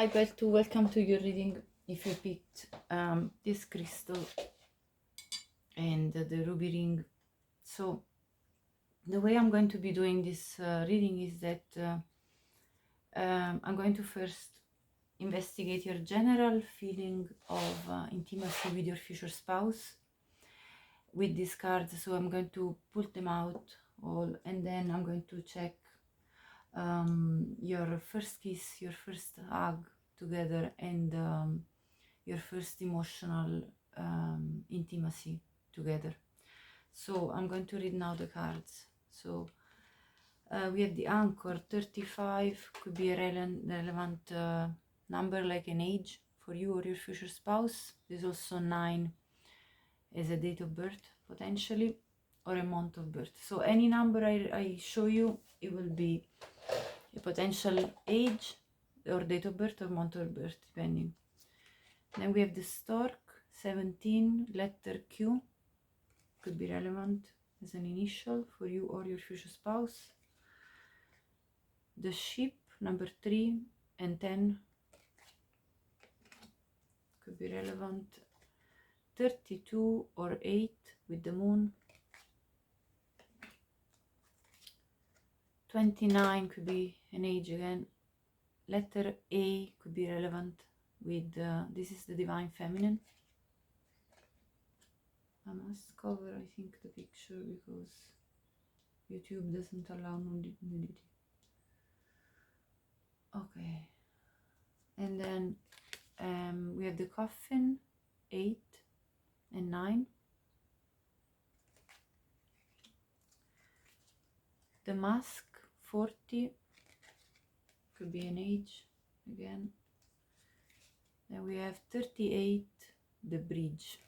Hi Beltu, welcome to your reading. If you picked this crystal and the ruby ring, so the way I'm going to be doing this reading is that I'm going to first investigate your general feeling of intimacy with your future spouse with these cards. So I'm going to pull them out all, and then I'm going to check your first kiss, your first hug together, and your first emotional intimacy together. So I'm going to read now the cards. So we have the anchor. 35 could be a relevant number, like an age for you or your future spouse. There's also 9 as a date of birth potentially, or a month of birth. So any number I show you, it will be a potential age or date of birth or month of birth, depending. Then we have the stork. 17, letter Q, could be relevant as an initial for you or your future spouse. The sheep, number 3 and 10, could be relevant. 32 or 8 with the moon. 29 could be an age again. Letter A could be relevant with this is the divine feminine. I must cover, I think, the picture because YouTube doesn't allow nudity. Okay, and then we have the coffin, 8 and 9. The mask, 40, could be an age again. Then we have 38, the bridge.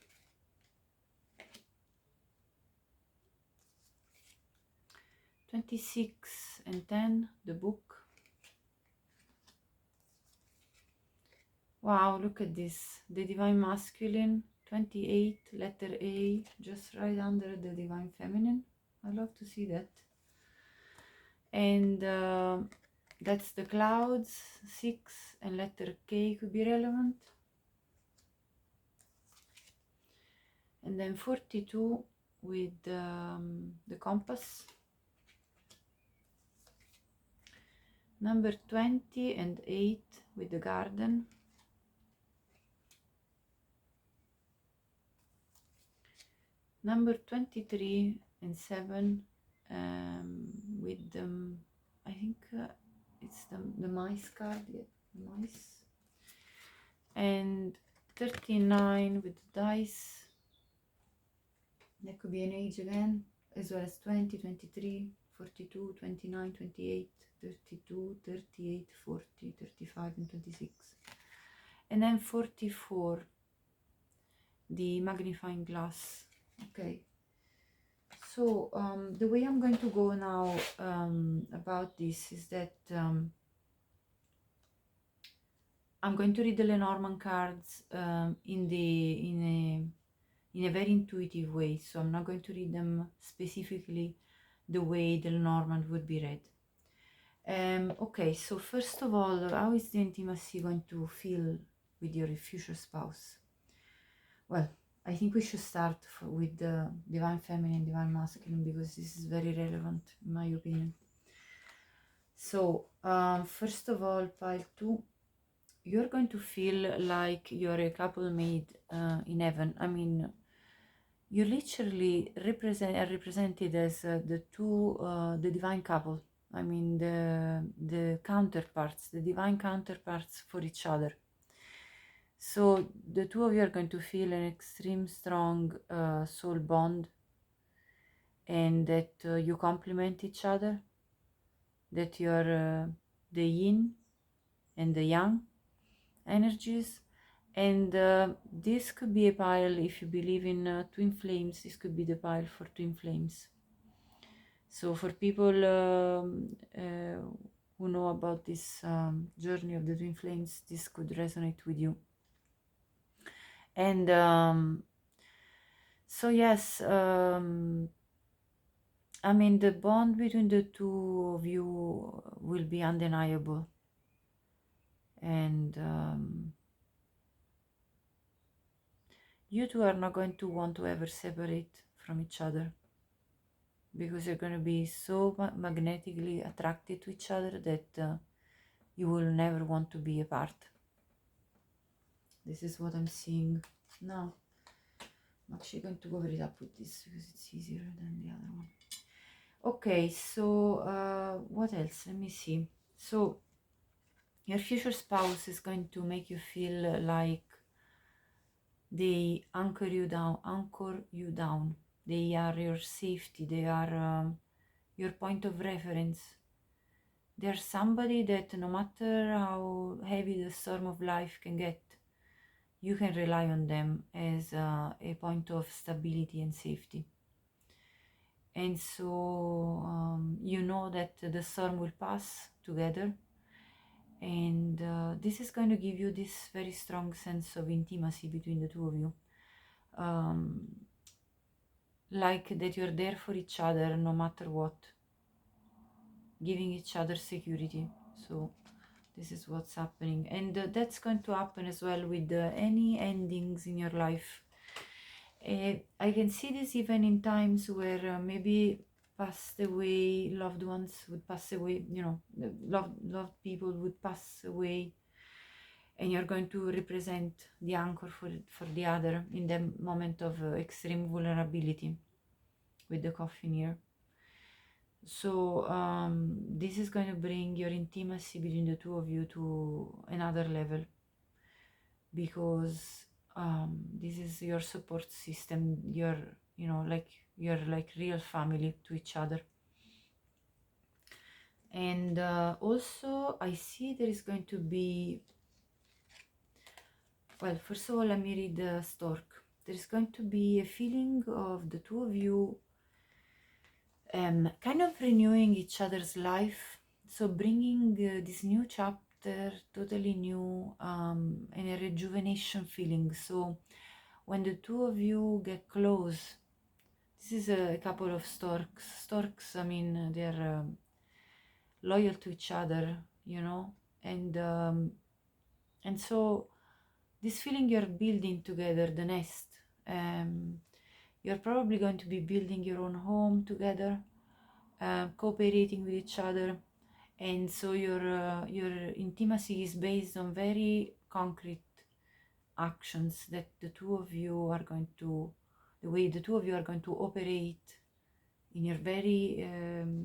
26 and 10, the book. Wow, look at this, the divine masculine. 28, letter A, just right under the divine feminine. I love to see that. And that's the clouds. 6 and letter K could be relevant. And then 42 with the compass. Number 20 and 8 with the garden. Number 23 and 7 with the, I think it's the mice card, yeah, the mice. And 39 with the dice. That could be an age again, as well as 20, 23, 42, 29, 28, 32, 38, 40, 35, and 26. And then 44, the magnifying glass. Okay. So the way I'm going to go now about this is that I'm going to read the Lenormand cards in a very intuitive way. So I'm not going to read them specifically the way the Lenormand would be read. Okay, so first of all, how is the intimacy going to feel with your future spouse? Well, I think we should start with the divine feminine, divine masculine, because this is very relevant in my opinion. So first of all, pile 2, you're going to feel like you're a couple made in heaven. I mean, you literally are represented as the divine couple. I mean, the counterparts, the divine counterparts for each other. So the two of you are going to feel an extreme strong soul bond, and that you complement each other, that you're the yin and the yang energies. And this could be a pile, if you believe in twin flames, this could be the pile for twin flames. So for people who know about this journey of the twin flames, this could resonate with you. And so yes, I mean, the bond between the two of you will be undeniable. And you two are not going to want to ever separate from each other, because you're going to be so magnetically attracted to each other that you will never want to be apart. This is what I'm seeing now. I'm actually going to cover it up with this because it's easier than the other one. Okay, so what else? Let me see. So your future spouse is going to make you feel like they anchor you down. They are your safety. They are your point of reference. They're somebody that no matter how heavy the storm of life can get, you can rely on them as a point of stability and safety. And so you know that the storm will pass together, and this is going to give you this very strong sense of intimacy between the two of you, like that you're there for each other no matter what, giving each other security. So this is what's happening, and that's going to happen as well with any endings in your life. I can see this even in times where maybe passed away loved ones would pass away, you know, loved people would pass away, and you're going to represent the anchor for the other in the moment of extreme vulnerability with the coffin here. So this is going to bring your intimacy between the two of you to another level, because this is your support system. You're, you know, like you're like real family to each other. And also I see there is going to be, well, first of all, let me read the stork. There is going to be a feeling of the two of you kind of renewing each other's life. So bringing this new chapter, totally new, and a rejuvenation feeling. So when the two of you get close, this is a couple of storks. Storks, I mean, they're loyal to each other, you know, and so this feeling you're building together, the nest. You're probably going to be building your own home together, cooperating with each other, and so your intimacy is based on very concrete actions that the two of you are going to, the way the two of you are going to operate in your very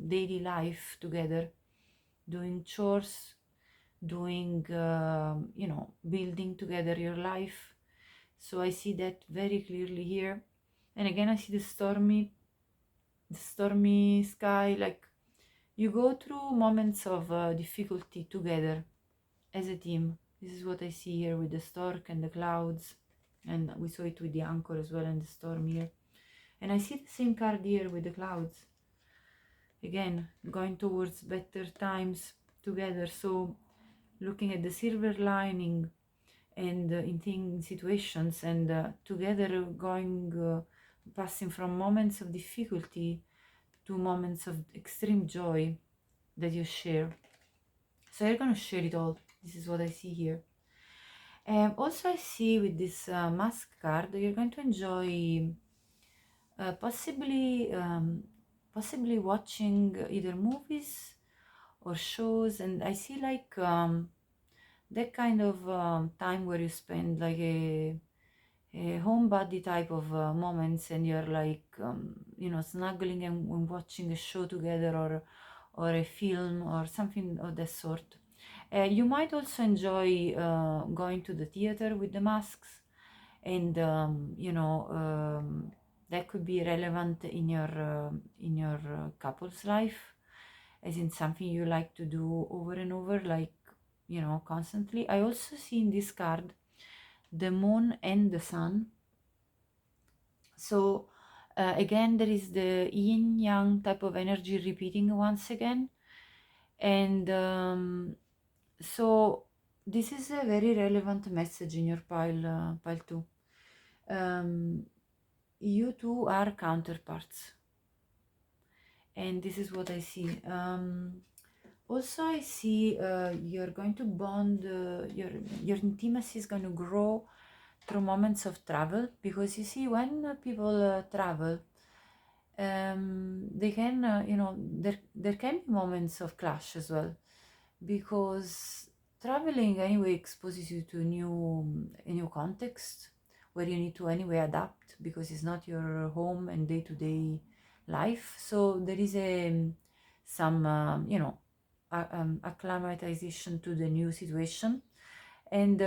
daily life together, doing chores, doing you know, building together your life. So I see that very clearly here. And again, I see the stormy sky, like you go through moments of difficulty together as a team. This is what I see here with the stork and the clouds, and we saw it with the anchor as well and the storm here. And I see the same card here with the clouds, again going towards better times together. So looking at the silver lining and in situations, and together going passing from moments of difficulty to moments of extreme joy that you share. So you're going to share it all. This is what I see here. Also I see with this mask card, you're going to enjoy possibly watching either movies or shows, and I see like that kind of time where you spend like a homebody type of moments, and you're like you know, snuggling and watching a show together, or a film or something of that sort. You might also enjoy going to the theater with the masks, and you know, that could be relevant in your couple's life, as in something you like to do over and over, like, you know, constantly. I also see in this card the moon and the sun. So again, there is the yin yang type of energy repeating once again, and so this is a very relevant message in your pile 2. You two are counterparts, and this is what I see. Also, I see you're going to bond, your intimacy is going to grow through moments of travel, because you see, when people travel, they can, there can be moments of clash as well, because traveling anyway exposes you to a new context where you need to anyway adapt, because it's not your home and day-to-day life. So there is some acclimatization to the new situation, and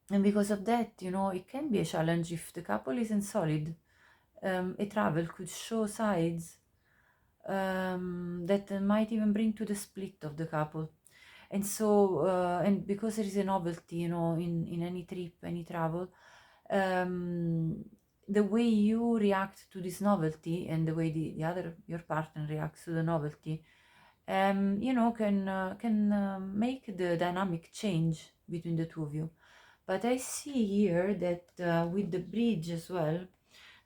because of that, it can be a challenge if the couple isn't solid. A travel could show sides that might even bring to the split of the couple. And so, and because there is a novelty, in any trip, any travel, the way you react to this novelty and the way the other, your partner, reacts to the novelty, can make the dynamic change between the two of you. But I see here that with the bridge as well,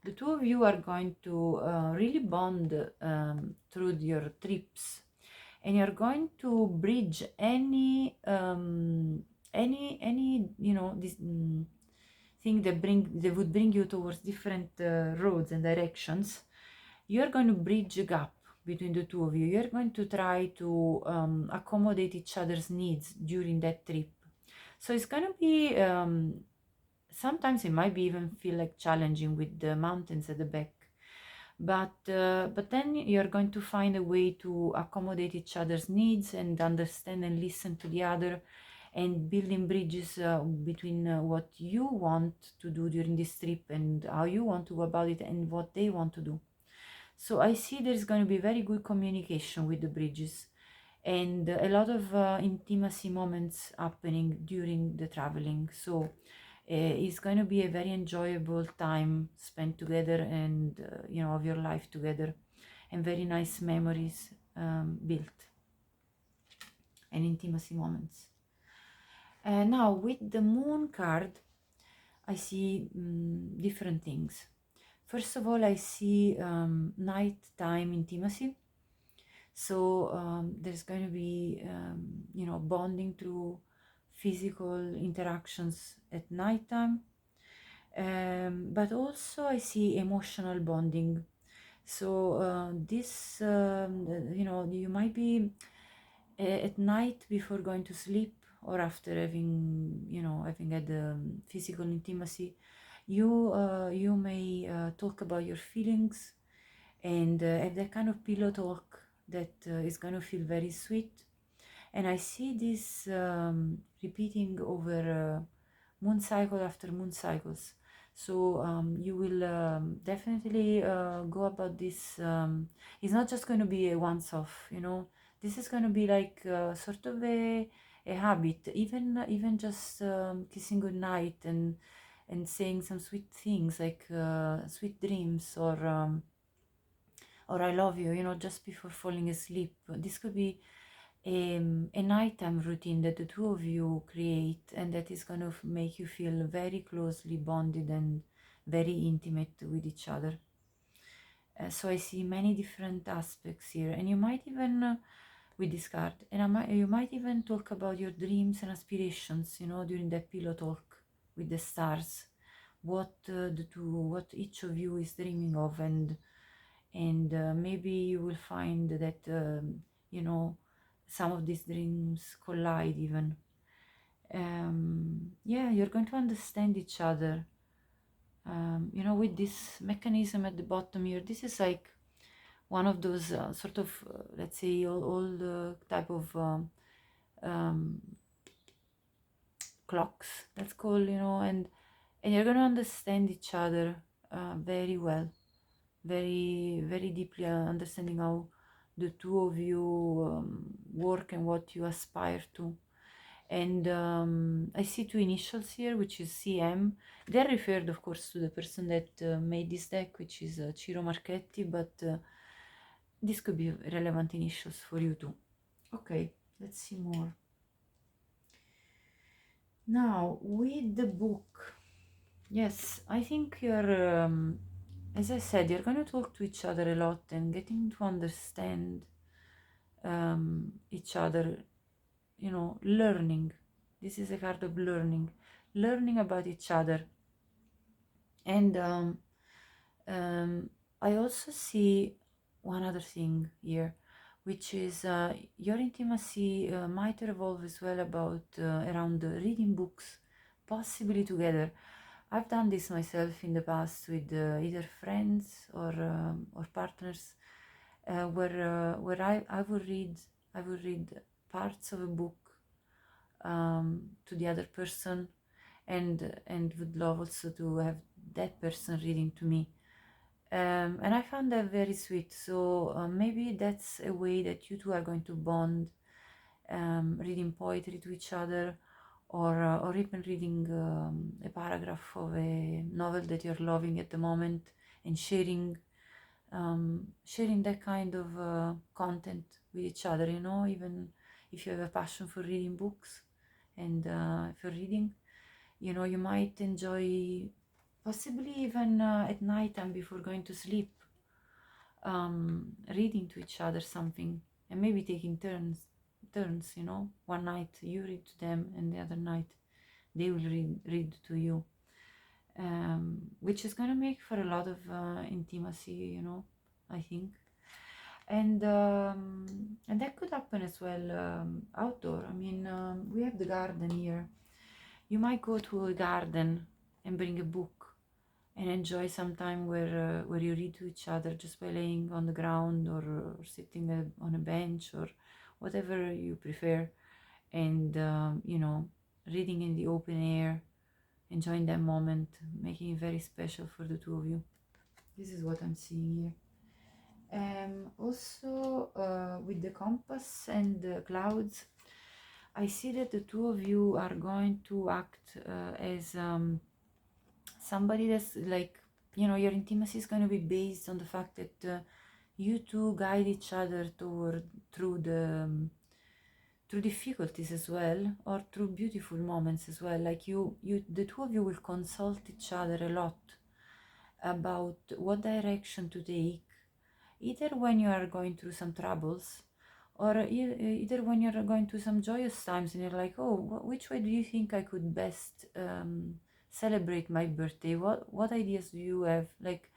the two of you are going to really bond through your trips, and you're going to bridge any this thing that would bring you towards different roads and directions. You're going to bridge a gap between the two of you. You're going to try to accommodate each other's needs during that trip. So it's going to be sometimes it might be even feel like challenging with the mountains at the back, but then you're going to find a way to accommodate each other's needs and understand and listen to the other, and building bridges between what you want to do during this trip and how you want to go about it and what they want to do. So I see there's going to be very good communication with the bridges, and a lot of intimacy moments happening during the traveling. So it's going to be a very enjoyable time spent together, and of your life together, and very nice memories built, and intimacy moments. Now with the moon card, I see different things. First of all, I see nighttime intimacy. So there's going to be bonding through physical interactions at nighttime, but also I see emotional bonding. So this you might be at night before going to sleep, or after having had physical intimacy, you may talk about your feelings, and have that kind of pillow talk that is going to feel very sweet. And I see this repeating over moon cycle after moon cycles. So you will definitely go about this. It's not just going to be a once-off, this is going to be like sort of a habit, even just kissing goodnight and saying some sweet things like sweet dreams, or I love you, just before falling asleep. This could be a nighttime routine that the two of you create, and that is going to make you feel very closely bonded and very intimate with each other. So I see many different aspects here, and you might even with this card, and you might even talk about your dreams and aspirations, during that pillow talk with the stars, what each of you is dreaming of, and maybe you will find that some of these dreams collide even. Yeah, you're going to understand each other. With this mechanism at the bottom here, this is like one of those sort of let's say all type of clocks, let's call, and you're going to understand each other very well, very very deeply, understanding how the two of you work and what you aspire to. And I see two initials here, which is CM. They're referred, of course, to the person that made this deck, which is Ciro Marchetti, but this could be relevant initials for you too. Okay, let's see more. Now, with the book, yes, I think you're, as I said, you're going to talk to each other a lot and getting to understand each other, you know, learning. This is a card of learning about each other. And I also see one other thing here, which is your intimacy might revolve as well about around reading books, possibly together. I've done this myself in the past with either friends or partners, where I would read parts of a book to the other person, and would love also to have that person reading to me. And I found that very sweet. So maybe that's a way that you two are going to bond, reading poetry to each other, or even reading a paragraph of a novel that you're loving at the moment, and sharing that kind of content with each other, you know, even if you have a passion for reading books and for reading, you know, you might enjoy, possibly even at night time before going to sleep, reading to each other something, and maybe taking turns, you know, one night you read to them and the other night they will read to you, which is going to make for a lot of intimacy, you know, I think. And that could happen as well outdoor. I mean, we have the garden here. You might go to a garden and bring a book and enjoy some time where you read to each other just by laying on the ground, or sitting on a bench, or whatever you prefer, and you know, reading in the open air, enjoying that moment, making it very special for the two of you. This is what I'm seeing here. Also, with the compass and the clouds, I see that the two of you are going to act as somebody that's like, you know, your intimacy is going to be based on the fact that you two guide each other through difficulties as well, or through beautiful moments as well. Like the two of you will consult each other a lot about what direction to take, either when you are going through some troubles, or either when you're going through some joyous times and you're like, oh, which way do you think I could best celebrate my birthday? What ideas do you have? Like,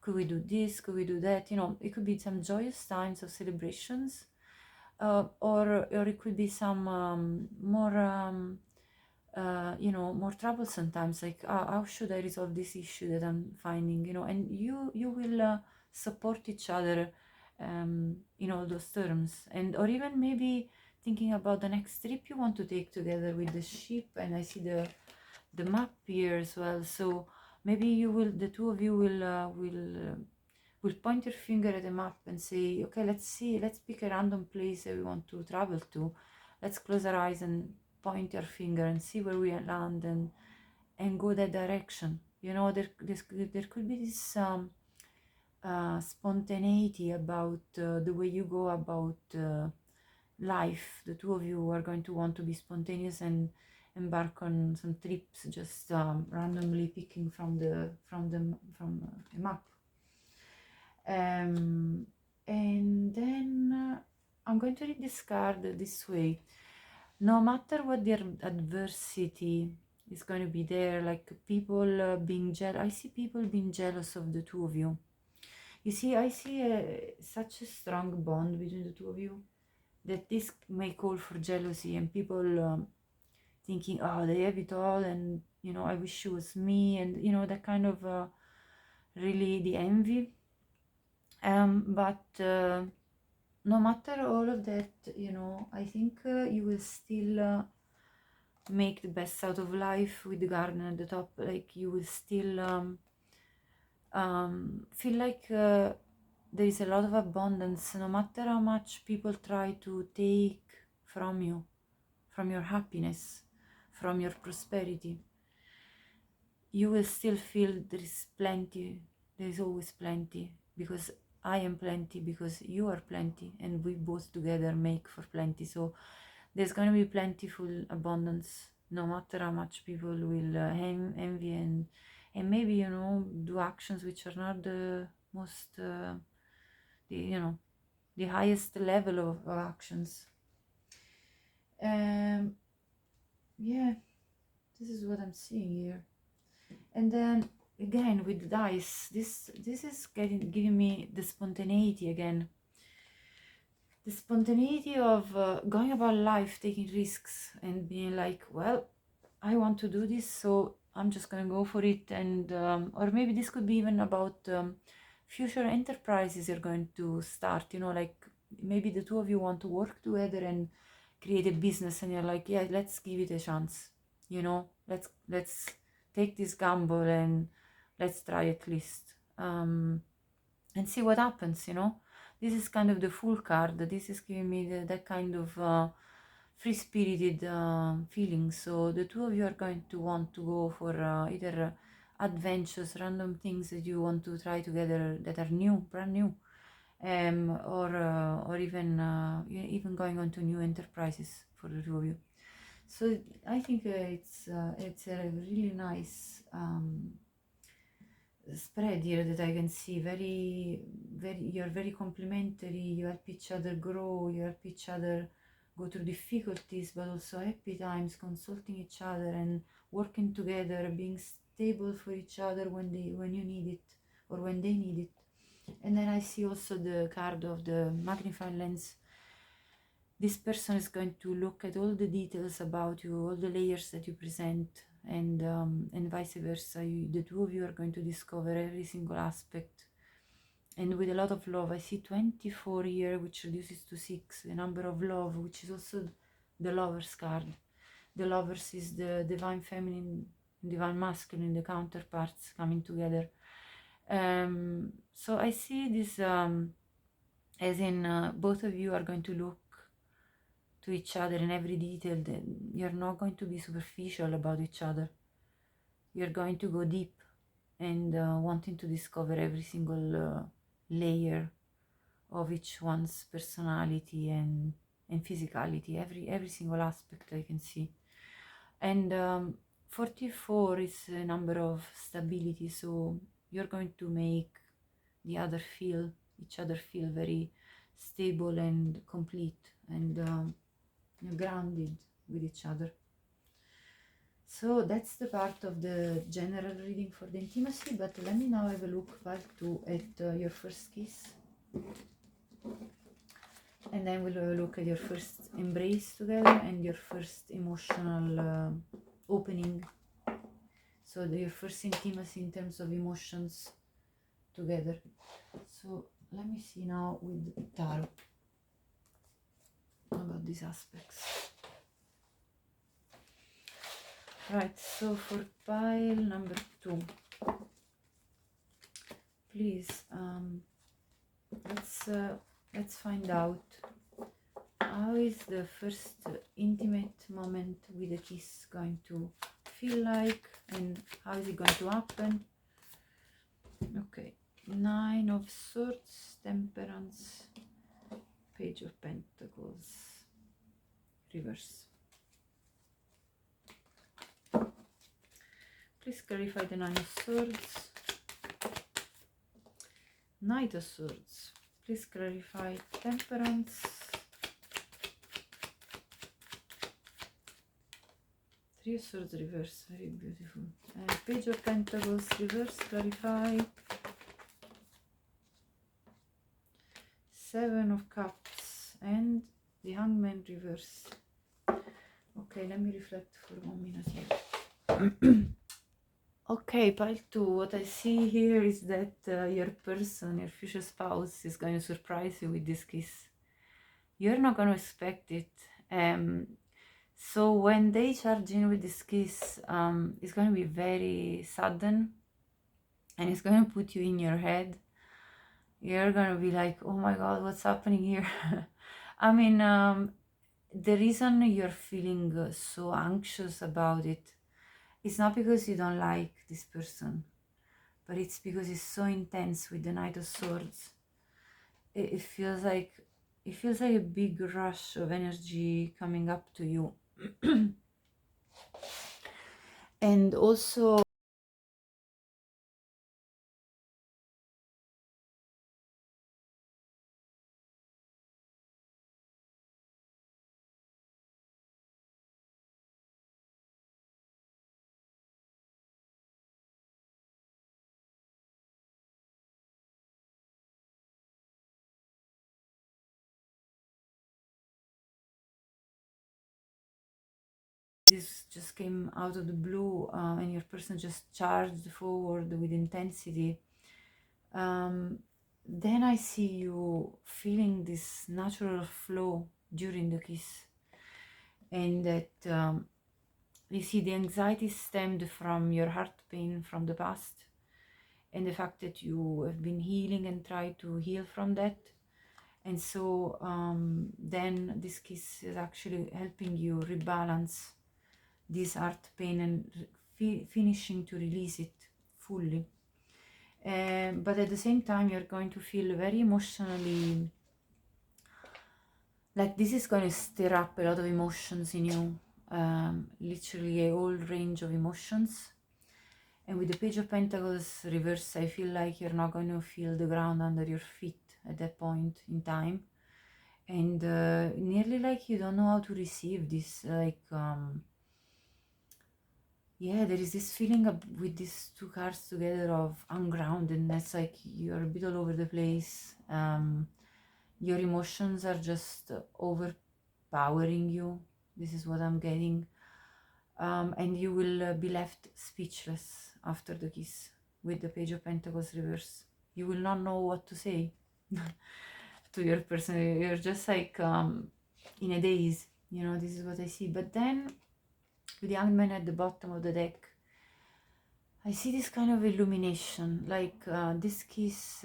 could we do this? Could we do that? You know, it could be some joyous times of celebrations, or it could be some more you know, more troublesome times, like how should I resolve this issue that I'm finding, you know, and you will support each other in all those terms. And or even maybe thinking about the next trip you want to take together with the ship, and I see the map here as well. So maybe the two of you will point your finger at a map and say, okay, let's pick a random place that we want to travel to. Let's close our eyes and point your finger and see where we land, and go that direction. You know, there could be this spontaneity about the way you go about life. The two of you are going to want to be spontaneous and embark on some trips, just randomly picking from a map. And then I'm going to read this card this way. No matter what the adversity is going to be there, like people being jealous. I see people being jealous of the two of you. You see, I see such a strong bond between the two of you that this may call for jealousy, and people thinking, oh, they have it all, and you know, I wish it was me, and you know, that kind of really the envy. But no matter all of that, you know, I think you will still make the best out of life with the garden at the top. Like, you will still feel like there is a lot of abundance, no matter how much people try to take from you, from your happiness, from your prosperity. You will still feel there is plenty. There is always plenty, because I am plenty, because you are plenty, and we both together make for plenty. So there's going to be plentiful abundance, no matter how much people will envy and maybe, do actions which are not the most, you know, the highest level of actions. Yeah, this is what I'm seeing here. And then again with the dice, this is giving me the spontaneity again. The spontaneity of going about life, taking risks and being like, well, I want to do this, so I'm just gonna go for it. And or maybe this could be even about future enterprises you're going to start, you know, like maybe the two of you want to work together and create a business, and you're like, yeah, let's give it a chance, you know, let's take this gamble and let's try at least, and see what happens, you know. This is kind of the Fool card. This is giving me that kind of free-spirited feeling. So the two of you are going to want to go for either adventures, random things that you want to try together that are new, brand new, or even going on to new enterprises for the two of you. So I think it's a really nice spread here that I can see. You're very complementary. You help each other grow. You help each other go through difficulties, but also happy times, consulting each other and working together, being stable for each other when you need it or when they need it. And then I see also the card of the magnifying lens. This person is going to look at all the details about you, all the layers that you present, and vice versa. The two of you are going to discover every single aspect, and with a lot of love. I see 24 here, which reduces to 6, the number of love, which is also the Lovers card. The Lovers is the divine feminine, divine masculine, the counterparts coming together. So I see this as in both of you are going to look to each other in every detail. You're not going to be superficial about each other. You're going to go deep and wanting to discover every single layer of each one's personality and physicality, every single aspect I can see. And 44 is a number of stability, so you're going to make each other feel very stable and complete, and grounded with each other. So that's the part of the general reading for the intimacy, but let me now have a look back at your first kiss, and then we'll have a look at your first embrace together and your first emotional opening. So your first intimacy in terms of emotions together. So let me see now with tarot about these aspects. Right, so for pile number 2, please, let's find out how is the first intimate moment with a kiss going to feel like, and how is it going to happen. Okay, 9 of Swords, Temperance, Page of Pentacles, reverse. Please clarify the 9 of Swords, Knight of Swords. Please clarify Temperance, 3 of Swords reverse, very beautiful. Page of Pentacles reverse, clarify. 7 of Cups and the Hangman reverse. Okay, let me reflect for 1 minute here. Okay, pile 2, what I see here is that your person, your future spouse, is going to surprise you with this kiss. You're not going to expect it. So when they charge in with this kiss, it's going to be very sudden, and it's going to put you in your head. You're going to be like, oh my god, what's happening here? I mean, the reason you're feeling so anxious about it, it's not because you don't like this person, but it's because it's so intense with the Knight of Swords. It feels like a big rush of energy coming up to you. And also this just came out of the blue, and your person just charged forward with intensity, then I see you feeling this natural flow during the kiss, and that you see the anxiety stemmed from your heart pain from the past, and the fact that you have been healing and try to heal from that. And so then this kiss is actually helping you rebalance this heart pain and finishing to release it fully. But at the same time, you're going to feel very emotionally, like this is going to stir up a lot of emotions in you, literally a whole range of emotions. And with the Page of Pentacles reverse, I feel like you're not going to feel the ground under your feet at that point in time. And nearly like you don't know how to receive this, like, yeah, there is this feeling with these two cards together of ungroundedness, like you're a bit all over the place. Your emotions are just overpowering you. This is what I'm getting. And you will be left speechless after the kiss with the Page of Pentacles reverse. You will not know what to say to your person. You're just like in a daze, you know, this is what I see. But then with the Hangman at the bottom of the deck, I see this kind of illumination, like this kiss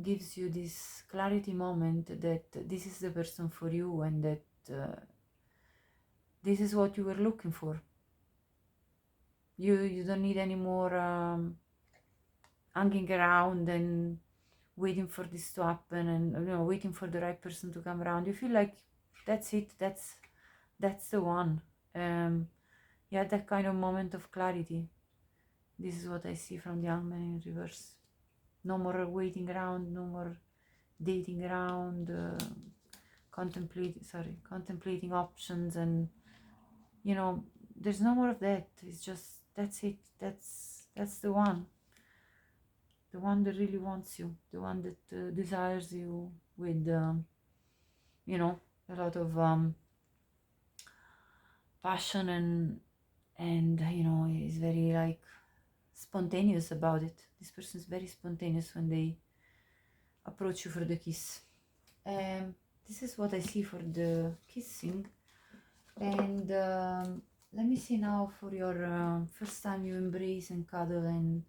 gives you this clarity moment that this is the person for you, and that this is what you were looking for. You don't need any more hanging around and waiting for this to happen, and you know, waiting for the right person to come around. You feel like that's it, that's the one. Yeah, that kind of moment of clarity. This is what I see from the Hangman in reverse. No more waiting around, no more dating around, contemplating options, and you know, there's no more of that. It's just that's it. That's the one that really wants you, the one that desires you with you know, a lot of passion, and you know, is very like spontaneous about it. This person is very spontaneous when they approach you for the kiss. This is what I see for the kissing. And let me see now for your first time you embrace and cuddle, and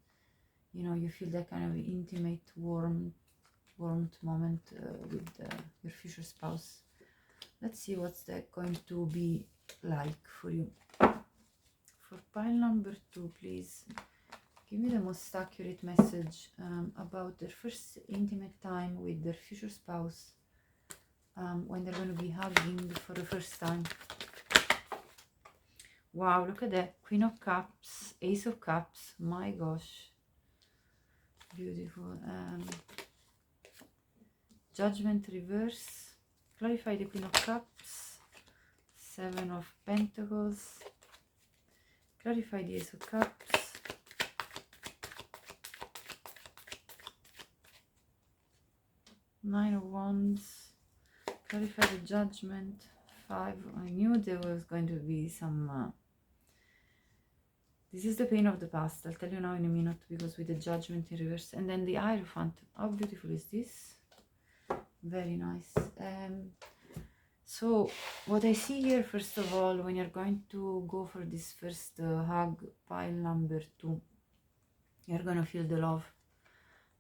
you know, you feel that kind of intimate warmth moment with your future spouse. Let's see what's that going to be like for you. For pile number 2, please give me the most accurate message about their first intimate time with their future spouse, when they're going to be hugging for the first time. Wow, look at that. Queen of Cups, Ace of Cups. My gosh. Beautiful. Judgment reverse. Clarify the Queen of Cups. 7 of Pentacles. Clarify the Ace of Cups. Nine of Wands. Clarify the Judgment. 5. I knew there was going to be some... this is the pain of the past. I'll tell you now in a minute, because with the Judgment in reverse. And then the Hierophant. How beautiful is this? Very nice. So what I see here, first of all, when you're going to go for this first hug, pile number 2, you're going to feel the love.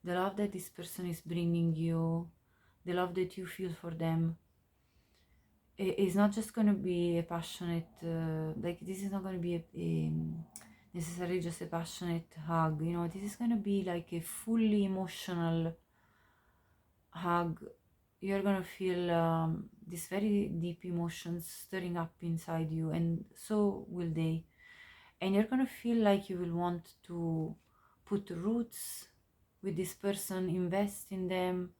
The love that this person is bringing you, the love that you feel for them. It's not just going to be a passionate, like this is not going to be a necessarily just a passionate hug, you know, this is going to be like a fully emotional hug. You're going to feel these very deep emotions stirring up inside you, and so will they. And you're going to feel like you will want to put roots with this person, invest in them,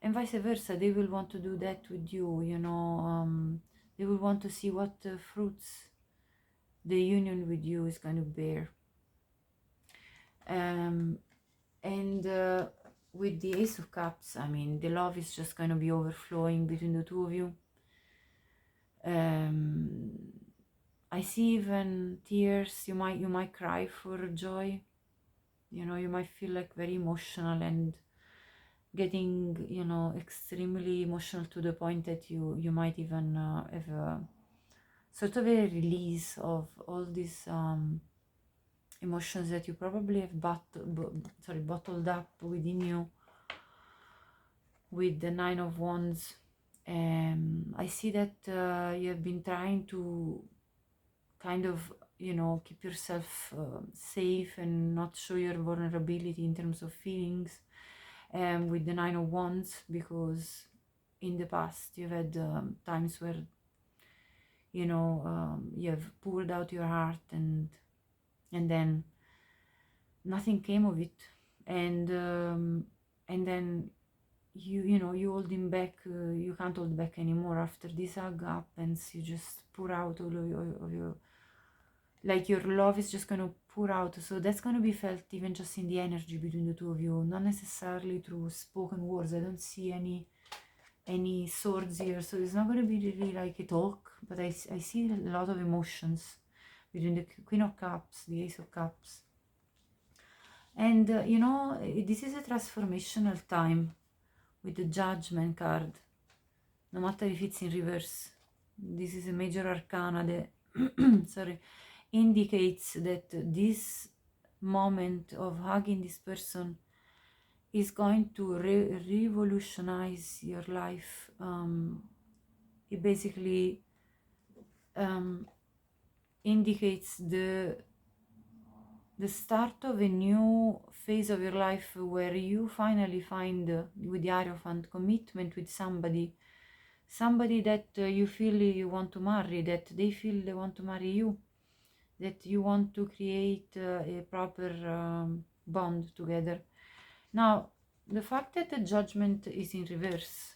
and vice versa. They will want to do that with you, you know. They will want to see what fruits the union with you is going to bear. And with the Ace of Cups, I mean, the love is just going to be overflowing between the two of you. I see even tears. You might cry for joy. You know, you might feel like very emotional and getting, you know, extremely emotional to the point that you might even have a sort of a release of all these emotions that you probably have bottled up within you with the Nine of Wands. I see that you have been trying to kind of, you know, keep yourself safe and not show your vulnerability in terms of feelings with the Nine of Wands, because in the past you've had times where, you know, you have poured out your heart and then nothing came of it, and then you know, you hold him back. You can't hold back anymore. After this hug happens, you just pour out all of your like your love is just going to pour out. So that's going to be felt even just in the energy between the two of you, not necessarily through spoken words. I don't see any swords here, so it's not going to be really like a talk, but I see a lot of emotions between the Queen of Cups, the Ace of Cups. And you know, this is a transformational time with the Judgment card, no matter if it's in reverse. This is a major arcana that sorry, indicates that this moment of hugging this person is going to revolutionize your life. It basically indicates the start of a new phase of your life where you finally find, with the Hierophant, commitment with somebody that you feel you want to marry, that they feel they want to marry you, that you want to create a proper bond together. Now, the fact that the Judgment is in reverse,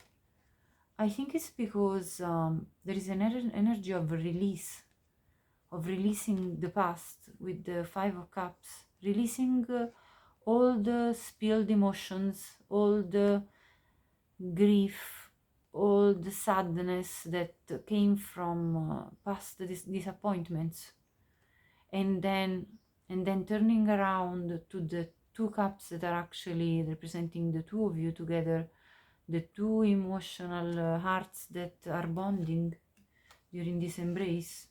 I think it's because there is an energy of release, of releasing the past with the Five of Cups, releasing all the spilled emotions, all the grief, all the sadness that came from past disappointments, and then turning around to the two cups that are actually representing the two of you together, the two emotional hearts that are bonding during this embrace,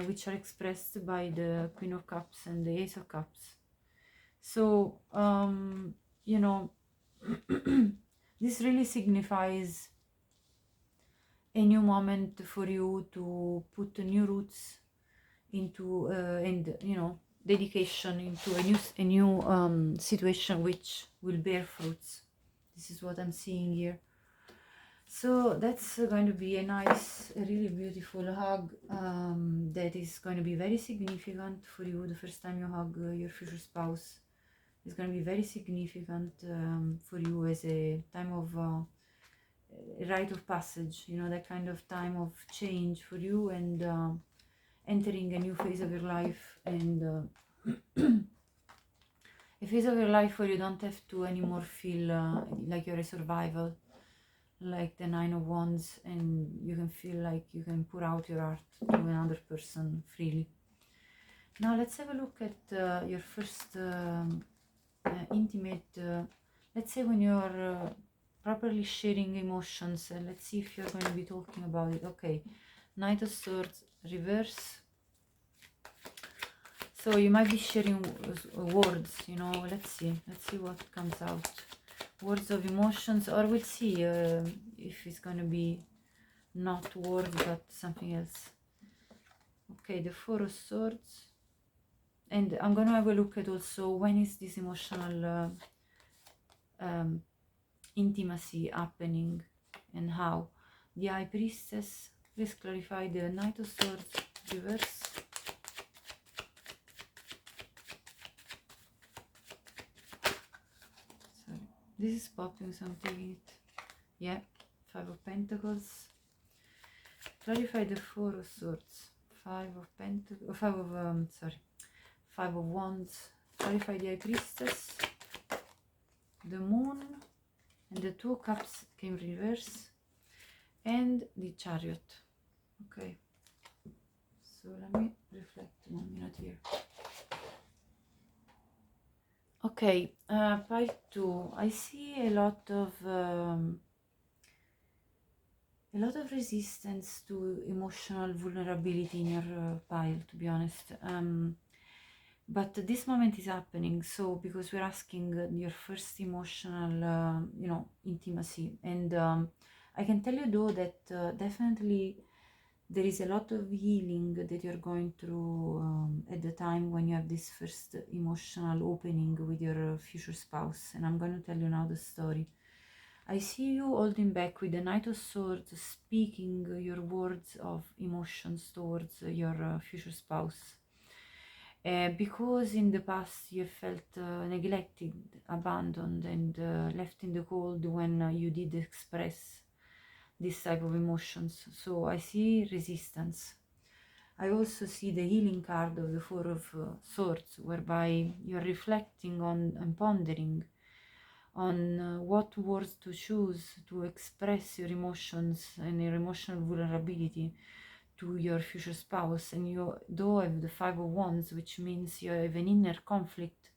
which are expressed by the Queen of Cups and the Ace of Cups. So you know, this really signifies a new moment for you to put new roots into and, you know, dedication into a new situation which will bear fruits. This is what I'm seeing here. So that's going to be a nice, a really beautiful hug that is going to be very significant for you. The first time you hug your future spouse is going to be very significant for you as a time of a rite of passage, you know, that kind of time of change for you, and entering a new phase of your life, and a phase of your life where you don't have to anymore feel like you're a survival, like the Nine of Wands, and you can feel like you can pour out your heart to another person freely. Now let's have a look at your first intimate, let's say when you're properly sharing emotions, and let's see if you're going to be talking about it. Okay, Knight of Swords reverse. So you might be sharing words, you know. Let's see what comes out. Words of emotions, or we'll see if it's going to be not words but something else. Okay, the Four of Swords, and I'm going to have a look at also when is this emotional intimacy happening and how. The High Priestess, please clarify the Knight of Swords reverse. Sorry, this is popping, so I'm taking it. Yeah, Five of Pentacles. Clarify the Four of Swords. Five of Pentacles. Five of Wands. Clarify the High Priestess. The Moon. And the Two Cups came reverse. And the Chariot. Okay. So let me reflect 1 minute here. Okay, pile 2. I see a lot of resistance to emotional vulnerability in your pile, to be honest. But this moment is happening, so because we're asking your first emotional, intimacy, and I can tell you though that definitely there is a lot of healing that you're going through at the time when you have this first emotional opening with your future spouse, and I'm going to tell you now the story. I see you holding back with the Knight of Swords, speaking your words of emotions towards your future spouse. Because in the past you felt neglected, abandoned, and left in the cold when you did express this type of emotions. So I see resistance. I also see the healing card of the Four of Swords, whereby you're reflecting on and pondering on what words to choose to express your emotions and your emotional vulnerability to your future spouse. And you do have the Five of Wands, which means you have an inner conflict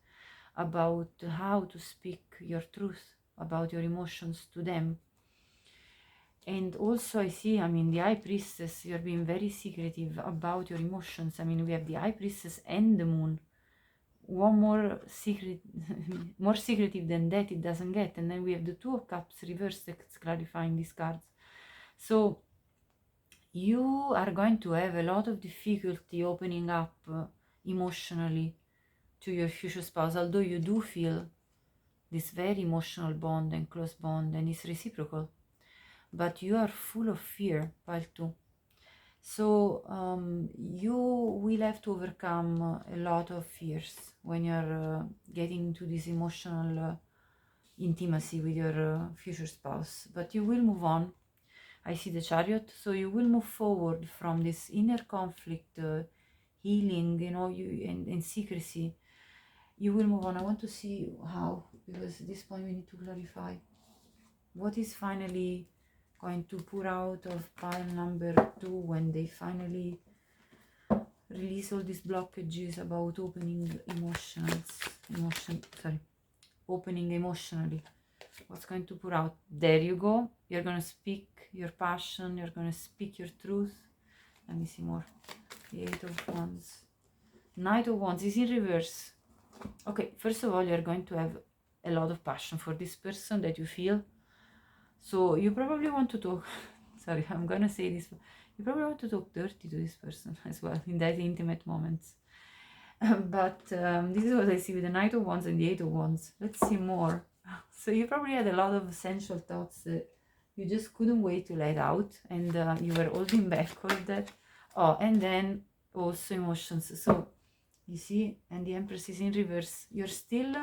about how to speak your truth about your emotions to them. And also I see, the High Priestess, you're being very secretive about your emotions. We have the High Priestess and the Moon. One more secret, more secretive than that it doesn't get. And then we have the Two of Cups reversed, that's clarifying these cards. So you are going to have a lot of difficulty opening up emotionally to your future spouse, although you do feel this very emotional bond and close bond, and it's reciprocal. But you are full of fear, pile 2. So you will have to overcome a lot of fears when you're getting into this emotional intimacy with your future spouse. But you will move on. I see the Chariot. So you will move forward from this inner conflict, healing, and secrecy. You will move on. I want to see how, because at this point we need to clarify what is finally going to pour out of pile number 2 when they finally release all these blockages about opening opening emotionally. What's going to pour out? There you go. You're going to speak your passion, you're going to speak your truth. Let me see more. The Eight of Wands. Knight of Wands is in reverse. Okay, first of all, you're going to have a lot of passion for this person that you feel. So you probably want to talk, sorry, I'm gonna say this, you probably want to talk dirty to this person as well in that intimate moments. But this is what I see with the Knight of Wands and the Eight of Wands. Let's see more. So you probably had a lot of essential thoughts that you just couldn't wait to let out, and you were holding back all of that. Oh, and then also emotions. So you see, and the Empress is in reverse. You're still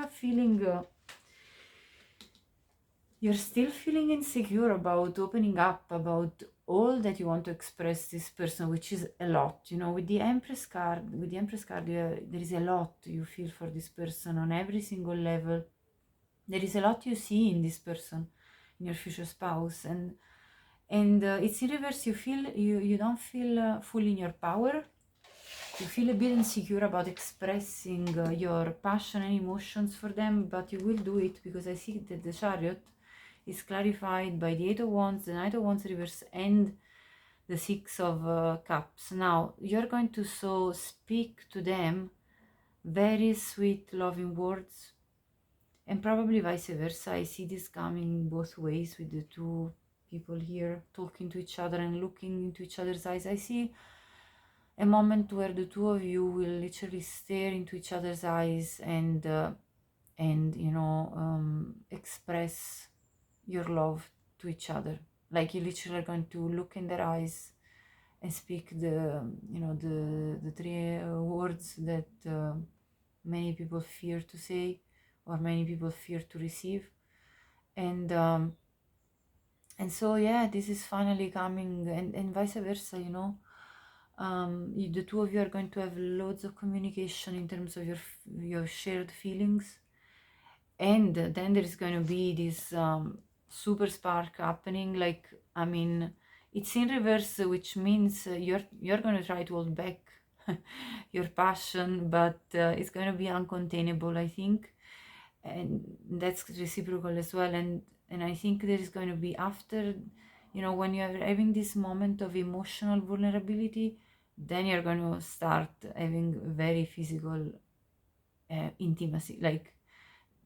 feeling insecure about opening up about all that you want to express this person, which is a lot. With the Empress card, there is a lot you feel for this person on every single level. There is a lot you see in this person, in your future spouse, and it's in reverse. You don't feel fully in your power. You feel a bit insecure about expressing your passion and emotions for them, but you will do it, because I see that the Chariot is clarified by the Eight of Wands, the Knight of Wands reverse, and the Six of Cups. Now you're going to speak to them very sweet, loving words, and probably vice versa. I see this coming both ways with the two people here talking to each other and looking into each other's eyes. I see a moment where the two of you will literally stare into each other's eyes and express your love to each other. Like, you literally are going to look in their eyes and speak the three words that many people fear to say, or many people fear to receive. And so yeah, this is finally coming, and vice versa. The two of you are going to have loads of communication in terms of your shared feelings, and then there is going to be this super spark happening. Like, it's in reverse, which means you're going to try to hold back your passion, but it's going to be uncontainable, I think, and that's reciprocal as well. And I think there is going to be, after, you know, when you are having this moment of emotional vulnerability, then you're going to start having very physical intimacy. Like,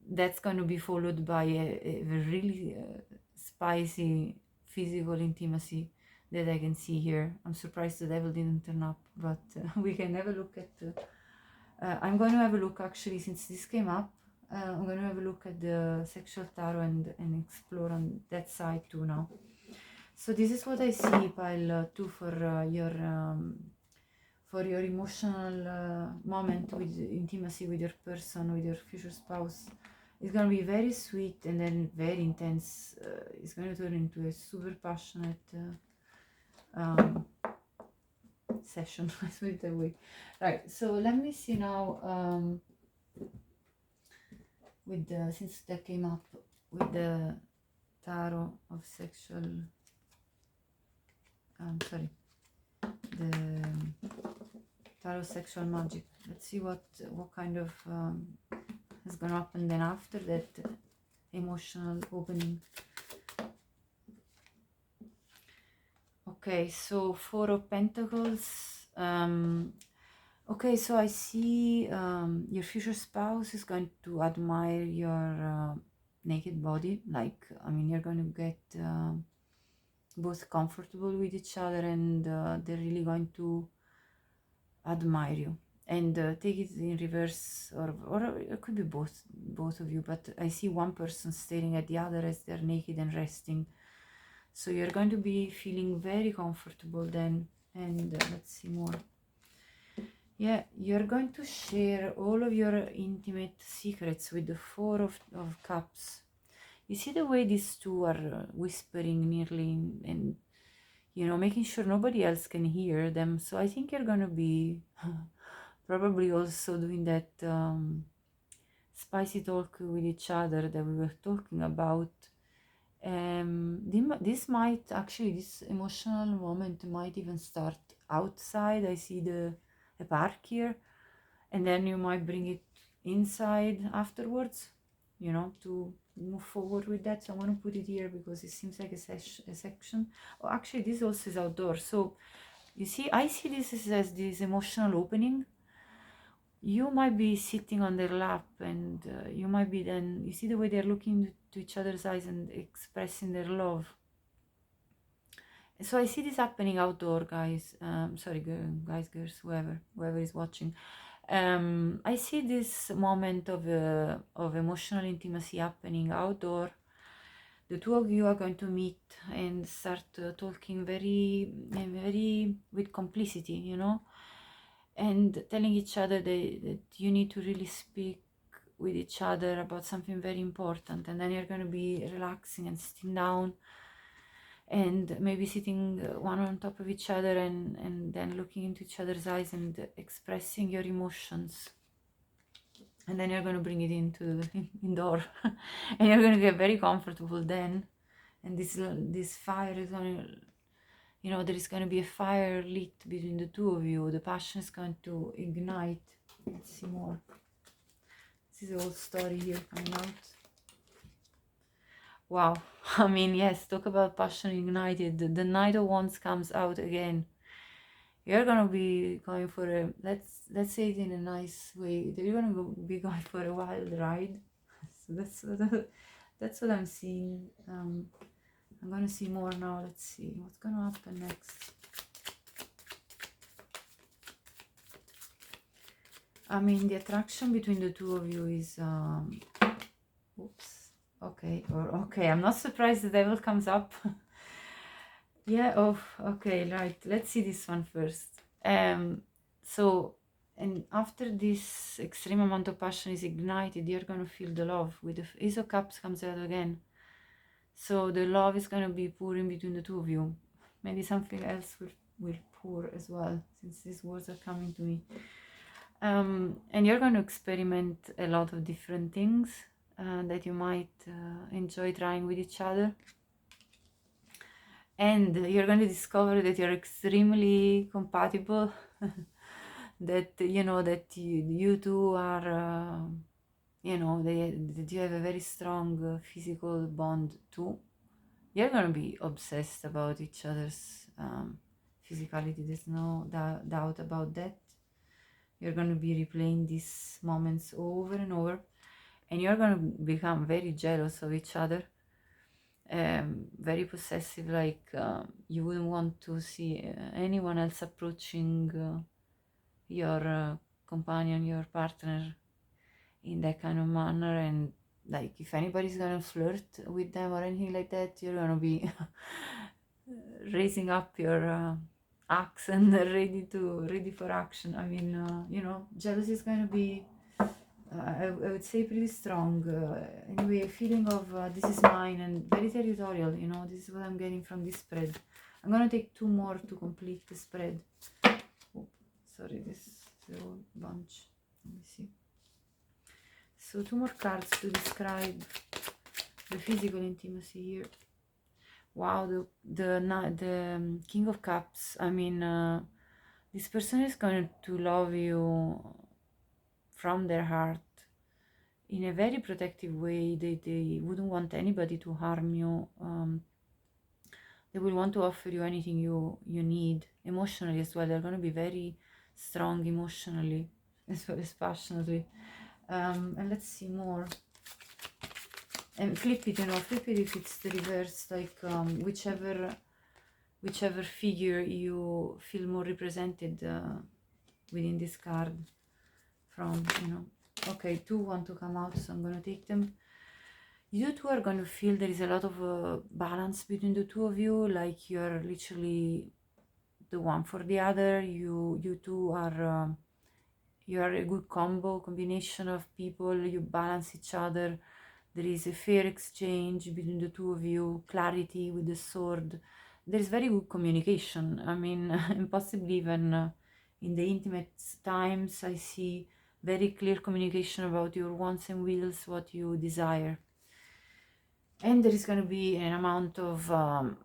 that's going to be followed by a really spicy physical intimacy that I can see here. I'm surprised the devil didn't turn up, but we can have a look at I'm going to have a look, actually, since this came up. I'm going to have a look at the sexual tarot and explore on that side too now. So this is what I see, pile 2, for your emotional moment with intimacy with your person, with your future spouse. It's going to be very sweet and then very intense. It's going to turn into a super passionate session. Let's put it that way. Right, so let me see now, with the, since that came up, with the tarot of sexual, sorry, the tarot of sexual magic. Let's see what kind of is going to happen then after that emotional opening. Okay, so 4 of Pentacles. Okay, so I see your future spouse is going to admire your naked body. Like, I mean, you're going to get both comfortable with each other, and they're really going to admire you. And take it in reverse, or it could be both of you, but I see one person staring at the other as they're naked and resting. So you're going to be feeling very comfortable then. And let's see more. Yeah, you're going to share all of your intimate secrets with the 4 of Cups. You see the way these two are whispering nearly, and, you know, making sure nobody else can hear them. So I think you're going to be probably also doing that spicy talk with each other that we were talking about. This might actually, this emotional moment might even start outside. I see a park here, and then you might bring it inside afterwards, you know, to move forward with that. So I want to put it here because it seems like a section. Oh, actually, this also is outdoors. So you see, I see this as this emotional opening. You might be sitting on their lap, and you might be then, you see the way they're looking to each other's eyes and expressing their love. So I see this happening outdoor, guys. Sorry, guys, girls, whoever is watching. I see this moment of emotional intimacy happening outdoor. The 2 of you are going to meet and start talking very with complicity, you know, and telling each other that you need to really speak with each other about something very important. And then you're going to be relaxing and sitting down, and maybe sitting one on top of each other, and then looking into each other's eyes and expressing your emotions. And then you're going to bring it into indoor and you're going to get very comfortable then. And this fire is going to, you know, there is going to be a fire lit between the 2 of you. The passion is going to ignite. Let's see more. This is a whole story here coming out. Wow. I mean, yes, talk about passion ignited. The Knight of Wands comes out again. You're gonna be going for a, let's say it in a nice way, you're gonna be going for a wild ride. So that's what I'm seeing. I'm gonna see more now. Let's see what's gonna happen next. I mean, the attraction between the 2 of you is oops, okay, or okay, I'm not surprised the devil comes up. Yeah, oh, okay, right, let's see this one first. So, and after this extreme amount of passion is ignited, you're going to feel the love. With the Ace of Cups comes out again. So the love is going to be pouring between the 2 of you. Maybe something else will pour as well, since these words are coming to me. And you're going to experiment a lot of different things that you might enjoy trying with each other. And you're going to discover that you're extremely compatible. that you know that you two are you know that you have a very strong physical bond too. You're gonna be obsessed about each other's physicality. There's no doubt about that. You're gonna be replaying these moments over and over, and you're gonna become very jealous of each other, very possessive, like you wouldn't want to see anyone else approaching your companion, your partner, in that kind of manner. And like if anybody's gonna flirt with them or anything like that, you're gonna be raising up your axe and ready for action. I mean, you know, jealousy is gonna be I would say pretty strong. Anyway, a feeling of this is mine and very territorial, you know, this is what I'm getting from this spread. I'm gonna take two more to complete the spread. Oh, sorry, this is a whole bunch. Let me see. So two more cards to describe the physical intimacy here. Wow, the King of Cups. I mean, this person is going to love you from their heart in a very protective way. They wouldn't want anybody to harm you. They will want to offer you anything you need emotionally as well. They're going to be very strong emotionally as well as passionately. And let's see more. And flip it, you know, flip it if it's the reverse, like whichever figure you feel more represented within this card from, you know. Okay, two want to come out, so I'm going to take them. You two are going to feel there is a lot of balance between the two of you, like you're literally the one for the other. You two are you are a good combination of people. You balance each other. There is a fair exchange between the two of you, clarity with the sword. There is very good communication. I mean, and possibly even in the intimate times, I see very clear communication about your wants and wills, what you desire. And there is going to be an amount of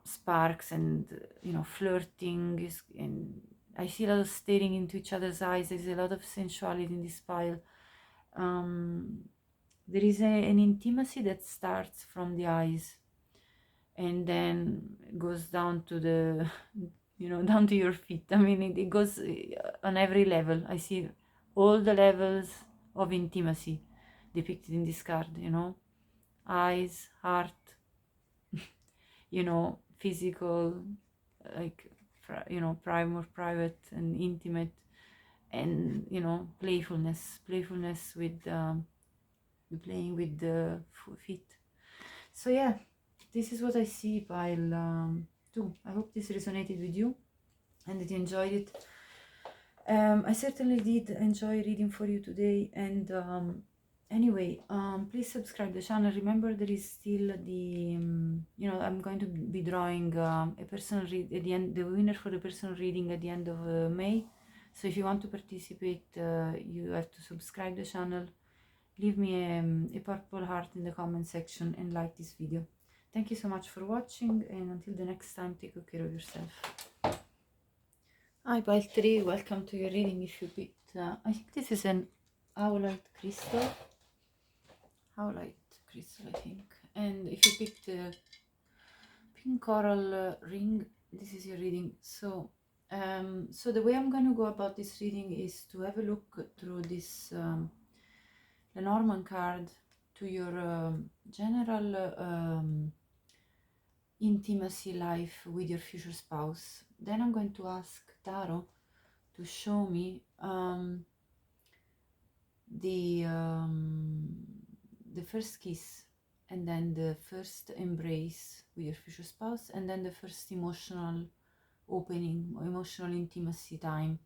sparks and, you know, flirting. And I see a lot of staring into each other's eyes. There's a lot of sensuality in this pile. There is an intimacy that starts from the eyes and then goes down to the, you know, down to your feet. I mean, it goes on every level. I see all the levels of intimacy depicted in this card, you know. Eyes, heart, you know, physical, like, you know, more private and intimate, and, you know, playfulness with playing with the feet. So yeah, this is what I see, pile 2. I hope this resonated with you and that you enjoyed it. I certainly did enjoy reading for you today. And anyway, please subscribe the channel. Remember, there is still the you know, I'm going to be drawing a personal read at the end, the winner for the personal reading at the end of May. So if you want to participate, you have to subscribe the channel, leave me a purple heart in the comment section, and like this video. Thank you so much for watching, and until the next time, take good care of yourself. Hi, pile 3, welcome to your reading. If you picked, I think this is an owlite crystal. Owlite crystal, I think. And if you picked the pink coral ring, this is your reading. So, so the way I'm going to go about this reading is to have a look through this Lenormand card to your general intimacy life with your future spouse. Then I'm going to ask Tarot to show me the first kiss, and then the first embrace with your future spouse, and then the first emotional opening or emotional intimacy time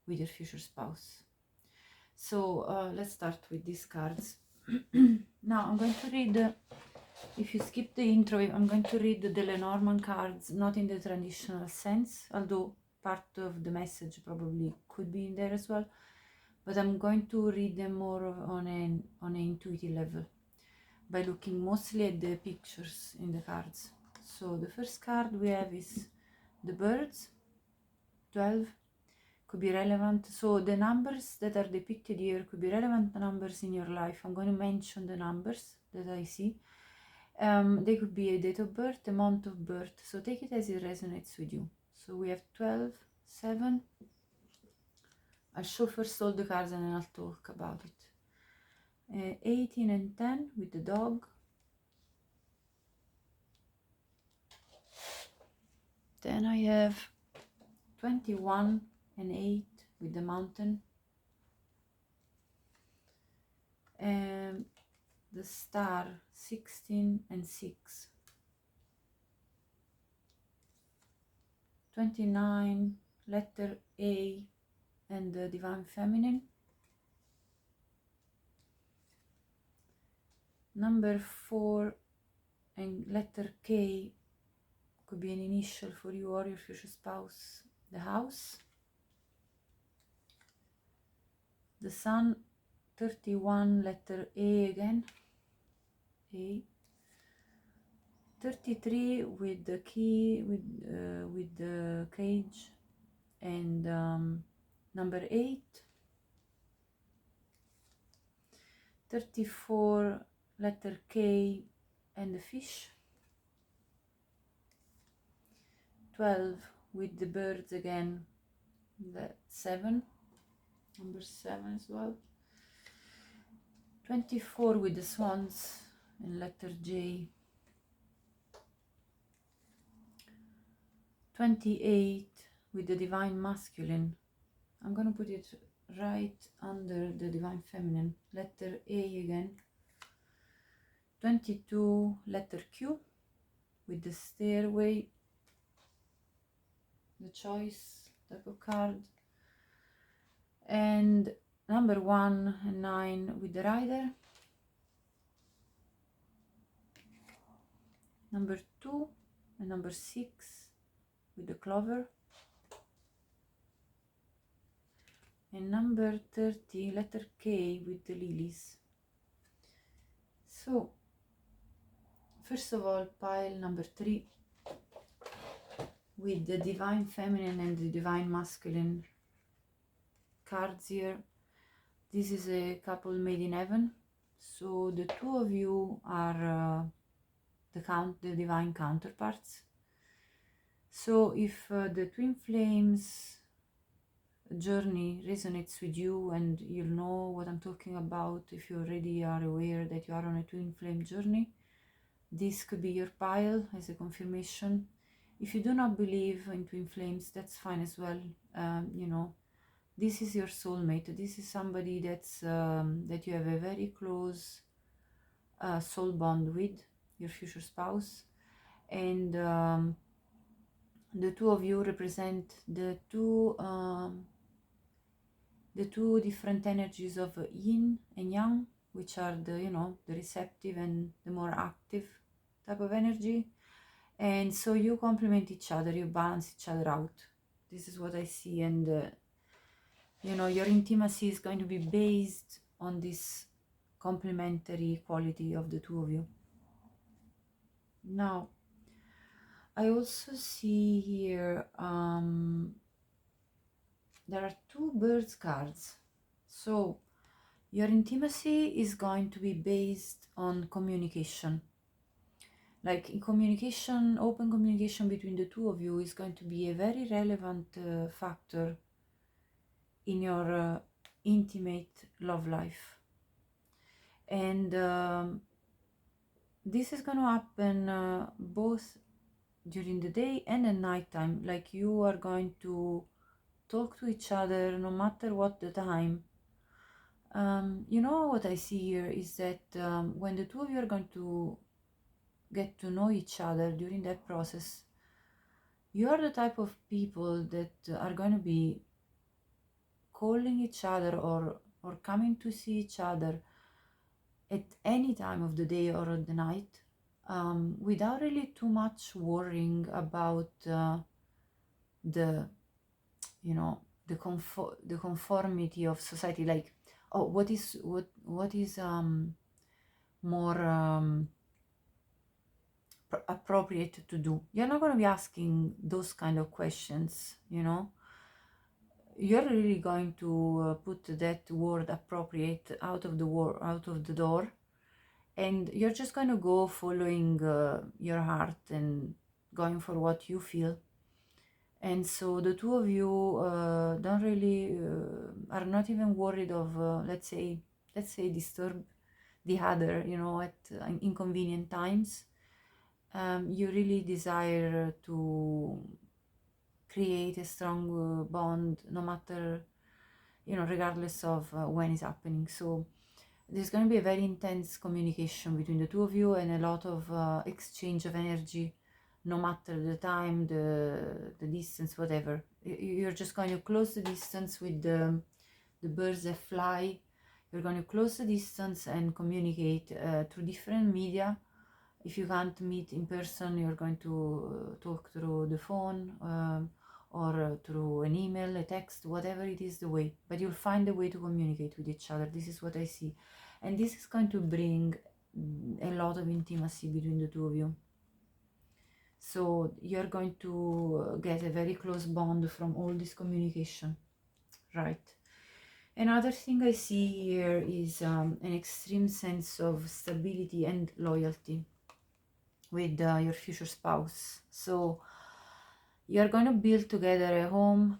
with your future spouse. So let's start with these cards. Now I'm going to read, if you skip the intro, I'm going to read the Lenormand cards, not in the traditional sense, although part of the message probably could be in there as well, but I'm going to read them more on an intuitive level by looking mostly at the pictures in the cards. So the first card we have is the birds, 12, could be relevant. So the numbers that are depicted here could be relevant numbers in your life. I'm going to mention the numbers that I see. They could be a date of birth, a month of birth. So take it as it resonates with you. So we have 12, 7. I'll show first all the cards and then I'll talk about it. 18 and 10 with the dog. Then I have 21 and 8 with the mountain. And the star, 16 and 6. 29, letter A and the divine feminine. Number 4 and letter K could be an initial for you or your future spouse. The house. The sun, 31, letter A again. A. 33 with the key, with the cage, and number 8. 34, letter K and the fish. 12 with the birds again, the 7, number 7 as well. 24 with the swans and letter J. 28 with the divine masculine. I'm gonna put it right under the divine feminine, letter A again. 22, letter Q with the stairway, the choice type of card. And number 1 and 9 with the rider. Number 2 and number 6 with the clover. And number 30, letter K with the lilies. So, first of all, pile number 3 with the divine feminine and the divine masculine cards here. This is a couple made in heaven. So the two of you are the divine counterparts. So if the twin flames journey resonates with you and you'll know what I'm talking about, if you already are aware that you are on a twin flame journey, this could be your pile as a confirmation. If you do not believe in twin flames, that's fine as well. You know, this is your soulmate. This is somebody that's that you have a very close soul bond with, your future spouse. And the two of you represent the two different energies of yin and yang, which are the, you know, the receptive and the more active type of energy. And so you complement each other, you balance each other out. This is what I see. And you know, your intimacy is going to be based on this complementary quality of the two of you. Now, I also see here there are 2 birds cards. So your intimacy is going to be based on communication. Like in communication, open communication between the two of you is going to be a very relevant factor in your intimate love life. And this is going to happen both during the day and at night time. Like you are going to talk to each other no matter what the time. You know what I see here is that when the two of you are going to get to know each other during that process, you are the type of people that are going to be calling each other or coming to see each other at any time of the day or of the night, without really too much worrying about the, you know, the conformity of society. Like, oh, what is more appropriate to do. You're not going to be asking those kind of questions, you know. you're really going to put that word appropriate out of the door, and you're just going to go following your heart and going for what you feel. And so the two of you don't really are not even worried of let's say disturb the other, you know, at inconvenient times. You really desire to create a strong bond, no matter, you know, regardless of when it's happening. So there's going to be a very intense communication between the two of you, and a lot of exchange of energy, no matter the time, the distance, whatever. You're just going to close the distance with the birds that fly. You're going to close the distance and communicate through different media. If you can't meet in person, you're going to talk through the phone, or through an email, a text, whatever it is the way. But you'll find a way to communicate with each other. This is what I see. And this is going to bring a lot of intimacy between the two of you. So you're going to get a very close bond from all this communication, right? Another thing I see here is an extreme sense of stability and loyalty with your future spouse. So you're going to build together a home,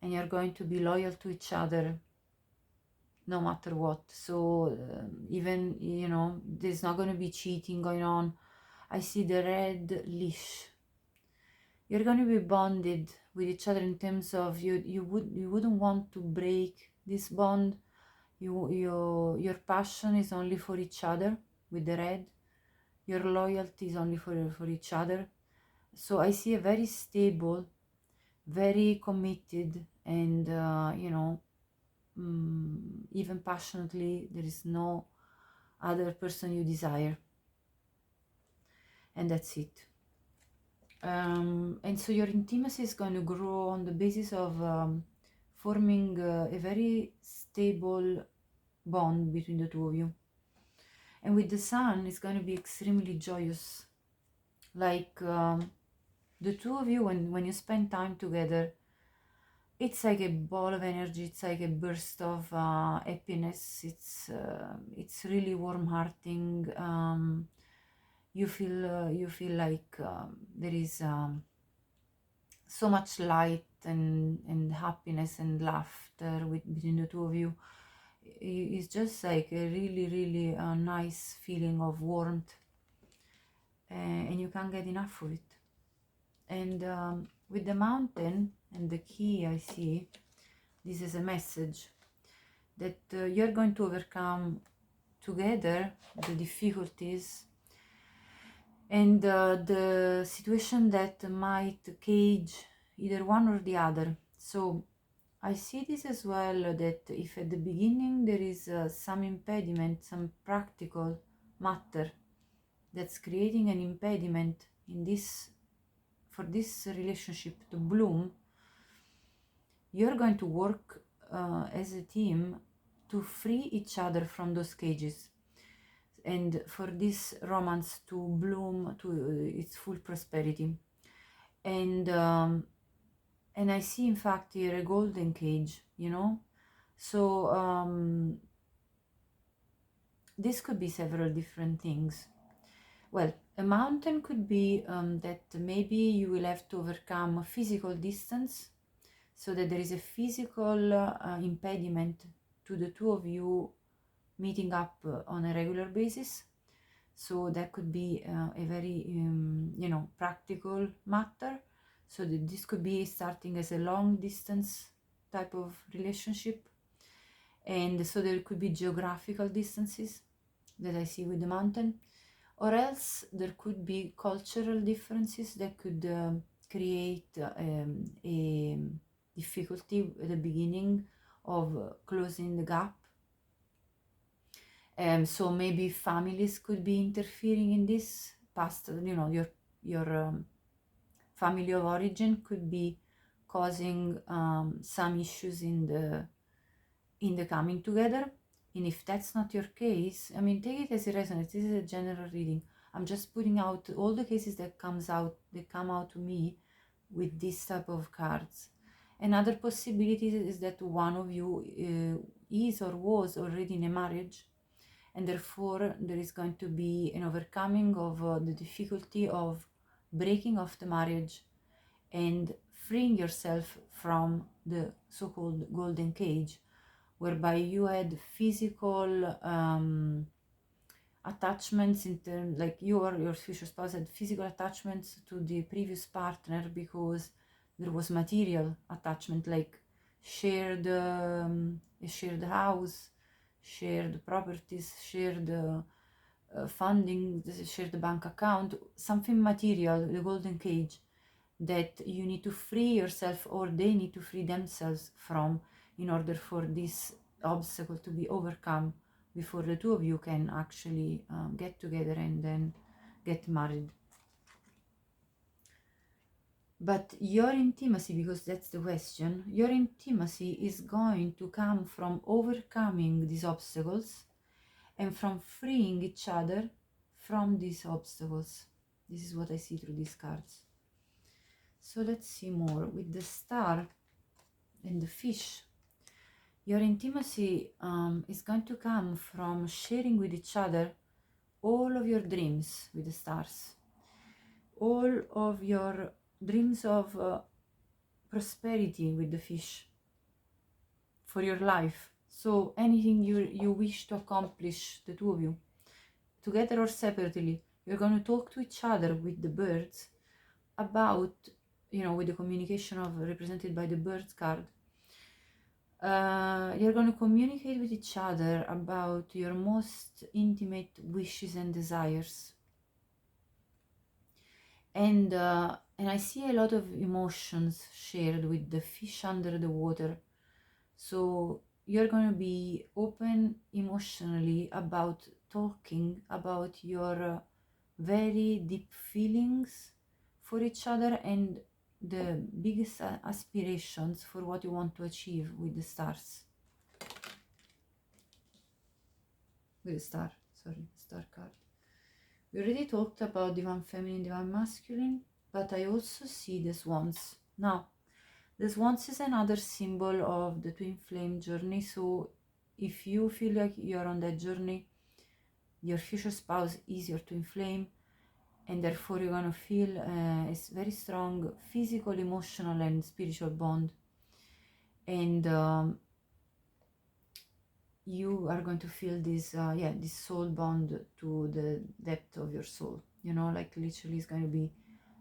and you're going to be loyal to each other no matter what. So even, you know, there's not going to be cheating going on. I see the red leash. You're going to be bonded with each other in terms of you wouldn't want to break this bond. Your passion is only for each other with the red. Your loyalty is only for each other. So I see a very stable, very committed, and you know, even passionately, there is no other person you desire, and that's it. And so your intimacy is going to grow on the basis of forming a very stable bond between the two of you. And with the sun, it's going to be extremely joyous. Like the two of you, when you spend time together, it's like a ball of energy. It's like a burst of happiness. It's really warm-hearting. You feel like there is so much light and happiness and laughter between the two of you. It's just like a really nice feeling of warmth, and you can't get enough of it. And with the mountain and the key, I see this is a message that you're going to overcome together the difficulties and the situation that might cage either one or the other. So I see this as well, that if at the beginning there is some impediment, some practical matter that's creating an impediment in this, for this relationship to bloom, you're going to work as a team to free each other from those cages, and for this romance to bloom to its full prosperity. And I see, in fact, here a golden cage, you know. So this could be several different things. Well, a mountain could be that maybe you will have to overcome physical distance, so that there is a physical impediment to the two of you meeting up on a regular basis. So that could be a very you know, practical matter. So that this could be starting as a long distance type of relationship, and so there could be geographical distances that I see with the mountain, or else there could be cultural differences that could create a difficulty at the beginning of closing the gap. So maybe families could be interfering in this. Past, you know, your family of origin could be causing some issues in the coming together. And if that's not your case, I mean, take it as it resonates. This is a general reading. I'm just putting out all the cases that come out to me with this type of cards. Another possibility is that one of you is or was already in a marriage, and therefore there is going to be an overcoming of the difficulty of breaking off the marriage and freeing yourself from the so-called golden cage, whereby you had physical attachments in terms, like you or your future spouse had physical attachments to the previous partner because there was material attachment, like shared a shared house, shared properties, shared funding, shared bank account, something material, the golden cage, that you need to free yourself, or they need to free themselves from, in order for this obstacle to be overcome before the two of you can actually get together and then get married. But your intimacy, because that's the question, your intimacy is going to come from overcoming these obstacles and from freeing each other from these obstacles. This is what I see through these cards. So let's see more. With the star and the fish, your intimacy is going to come from sharing with each other all of your dreams with the stars, all of your dreams of prosperity with the fish for your life. So anything you wish to accomplish, the two of you, together or separately, you're going to talk to each other with the birds about, you know, with the communication of represented by the birds card. You're going to communicate with each other about your most intimate wishes and desires. And I see a lot of emotions shared with the fish under the water. So you're going to be open emotionally about talking about your very deep feelings for each other and the biggest aspirations for what you want to achieve with the stars. With the star, sorry, star card. We already talked about divine feminine, divine masculine, but I also see the swans. Now, the swans is another symbol of the twin flame journey. So if you feel like you're on that journey, your future spouse is your twin flame, and therefore you're going to feel a very strong physical, emotional, and spiritual bond. And you are going to feel this, this soul bond to the depth of your soul. You know, like literally it's going to be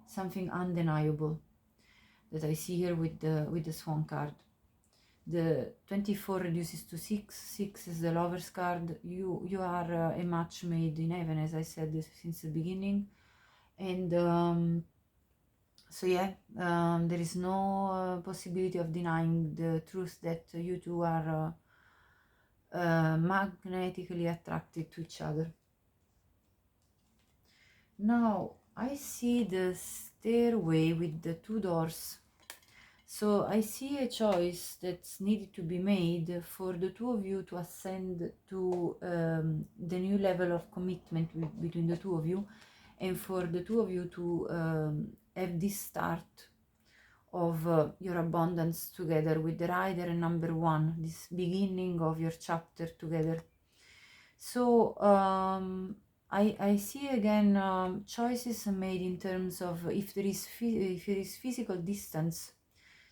something undeniable that I see here with the swan card. The 24 reduces to 6. 6 is the lover's card. You are a match made in heaven, as I said this since the beginning. And so yeah, there is no possibility of denying the truth that you two are magnetically attracted to each other. Now I see the stairway with the 2 doors. So I see a choice that's needed to be made for the two of you to ascend to the new level of commitment between the two of you, and for the two of you to have this start of your abundance together with the rider and number 1, this beginning of your chapter together. So I see again choices made in terms of if there is physical distance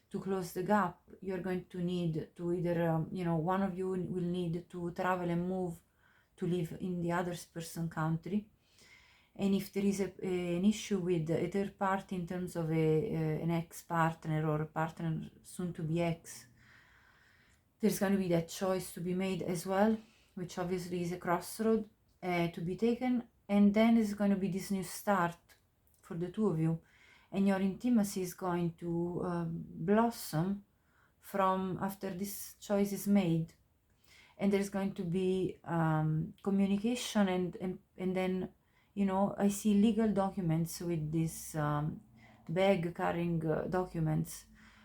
to close the gap, you're going to need to either, one of you will need to travel and move to live in the other person's country. And if there is an issue with a third party in terms of an ex-partner or a partner soon to be ex, there's going to be that choice to be made as well, which obviously is a crossroad to be taken. And then there's going to be this new start for the two of you. And your intimacy is going to blossom from after this choice is made, and there's going to be communication and then, I see legal documents with this bag carrying documents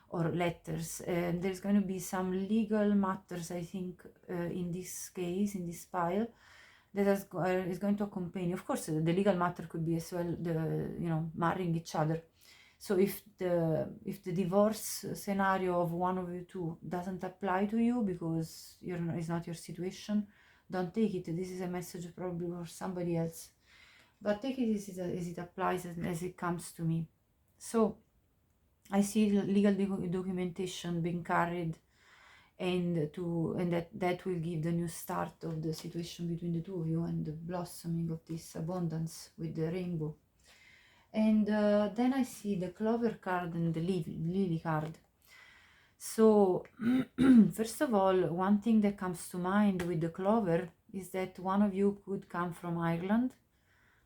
or letters, and there's going to be some legal matters, I think, in this case, in this pile, that is going to accompany. Of course, the legal matter could be as well the marrying each other. So if the divorce scenario of one of you two doesn't apply to you because it's not your situation, don't take it. This is a message probably for somebody else, but take it as it applies, as it comes to me. So I see legal documentation being carried, and that will give the new start of the situation between the two of you and the blossoming of this abundance with the rainbow. And then I see the clover card and the lily card. So first of all, one thing that comes to mind with the clover is that one of you could come from Ireland,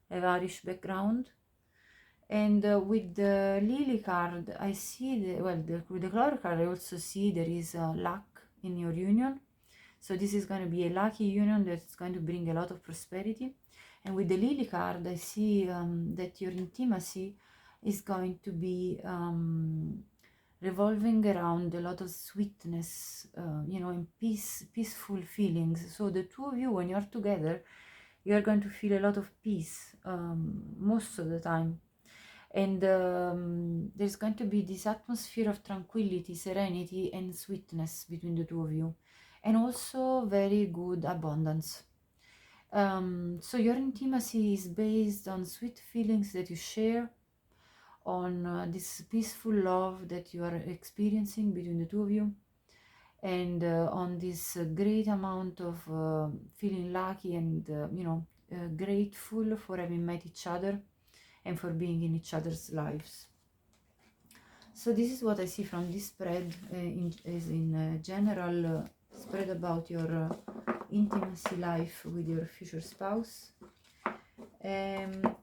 have Irish background. And with the lily card, I see with the clover card, I also see there is luck in your union. So this is going to be a lucky union that's going to bring a lot of prosperity. And with the lily card, I see that your intimacy is going to be revolving around a lot of sweetness, and peaceful feelings. So the two of you, when you're together, you're going to feel a lot of peace most of the time. And there's going to be this atmosphere of tranquility, serenity, and sweetness between the two of you, and also very good abundance. So your intimacy is based on sweet feelings that you share, on this peaceful love that you are experiencing between the two of you, and on this great amount of feeling lucky and grateful for having met each other and for being in each other's lives. So this is what I see from this spread, as in general spread about your intimacy life with your future spouse. And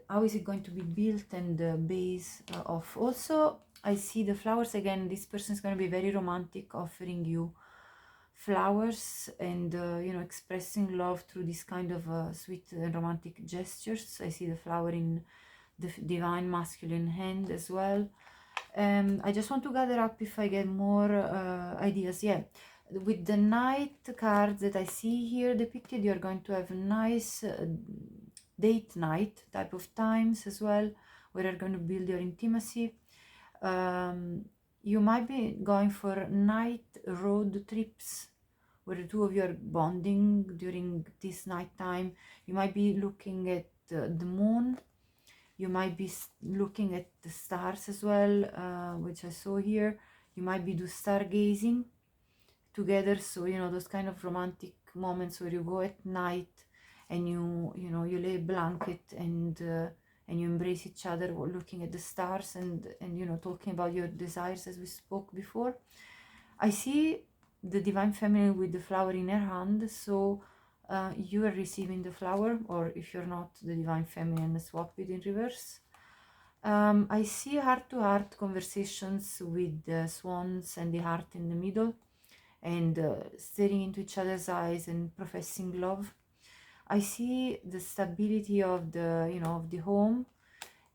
how is it going to be built, and the base of. Also, I see the flowers again. This person is going to be very romantic, offering you flowers and expressing love through this kind of sweet and romantic gestures. I see the flower in the divine masculine hand as well. I just want to gather up if I get more ideas. Yeah, with the Knight cards that I see here depicted, you're going to have nice date night type of times as well, where you're going to build your intimacy. You might be going for night road trips where the two of you are bonding during this night time. You might be looking at the moon. You might be looking at the stars as well, which I saw here. You might be do stargazing together. So, those kind of romantic moments where you go at night and you lay a blanket and you embrace each other looking at the stars and talking about your desires, as we spoke before. I see the divine feminine with the flower in her hand, so you are receiving the flower, or if you're not the divine feminine, swap it in reverse. I see heart-to-heart conversations with the swans and the heart in the middle, and staring into each other's eyes and professing love. I see the stability of the of the home,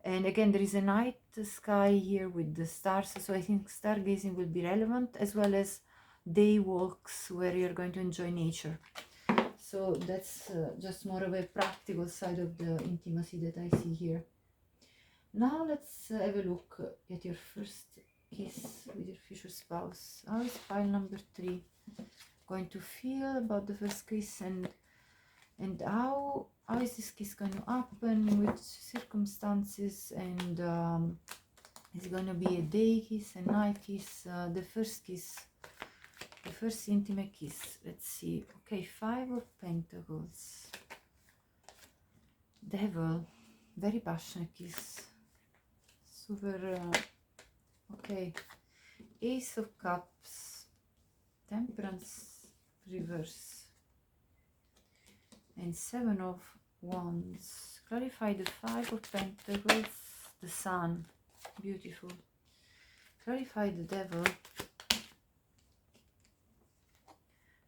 and again there is a night sky here with the stars, so I think stargazing will be relevant, as well as day walks where you're going to enjoy nature. So that's just more of a practical side of the intimacy that I see here. Now let's have a look at your first kiss with your future spouse. How is pile number 3 going to feel about the first kiss, and how is this kiss going to happen, which circumstances, and is it going to be a day kiss, a night kiss, the first kiss, the first intimate kiss? Let's see. Okay, 5 of Pentacles, Devil, very passionate kiss, super okay, Ace of Cups, Temperance reverse, and 7 of Wands. Clarify the 5 of Pentacles, the Sun, beautiful. Clarify the Devil,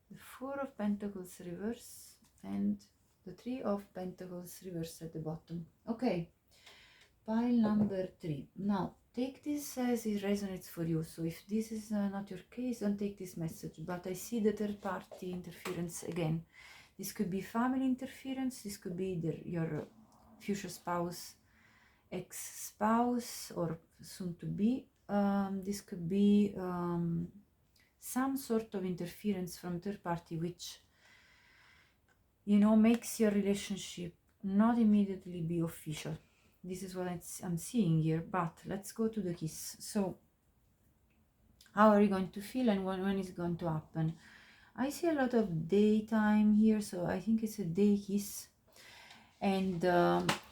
the 4 of Pentacles reverse, and the 3 of Pentacles reverse at the bottom. Okay, pile number 3. Now take this as it resonates for you. So if this is not your case, don't take this message. But I see the third party interference again. This could be family interference, this could be your future spouse, ex-spouse or soon to be. This could be some sort of interference from third party, which, you know, makes your relationship not immediately be official. This is what I'm seeing here, but let's go to the kiss. So how are you going to feel, and when is it going to happen? I see a lot of daytime here, so I think it's a day kiss. And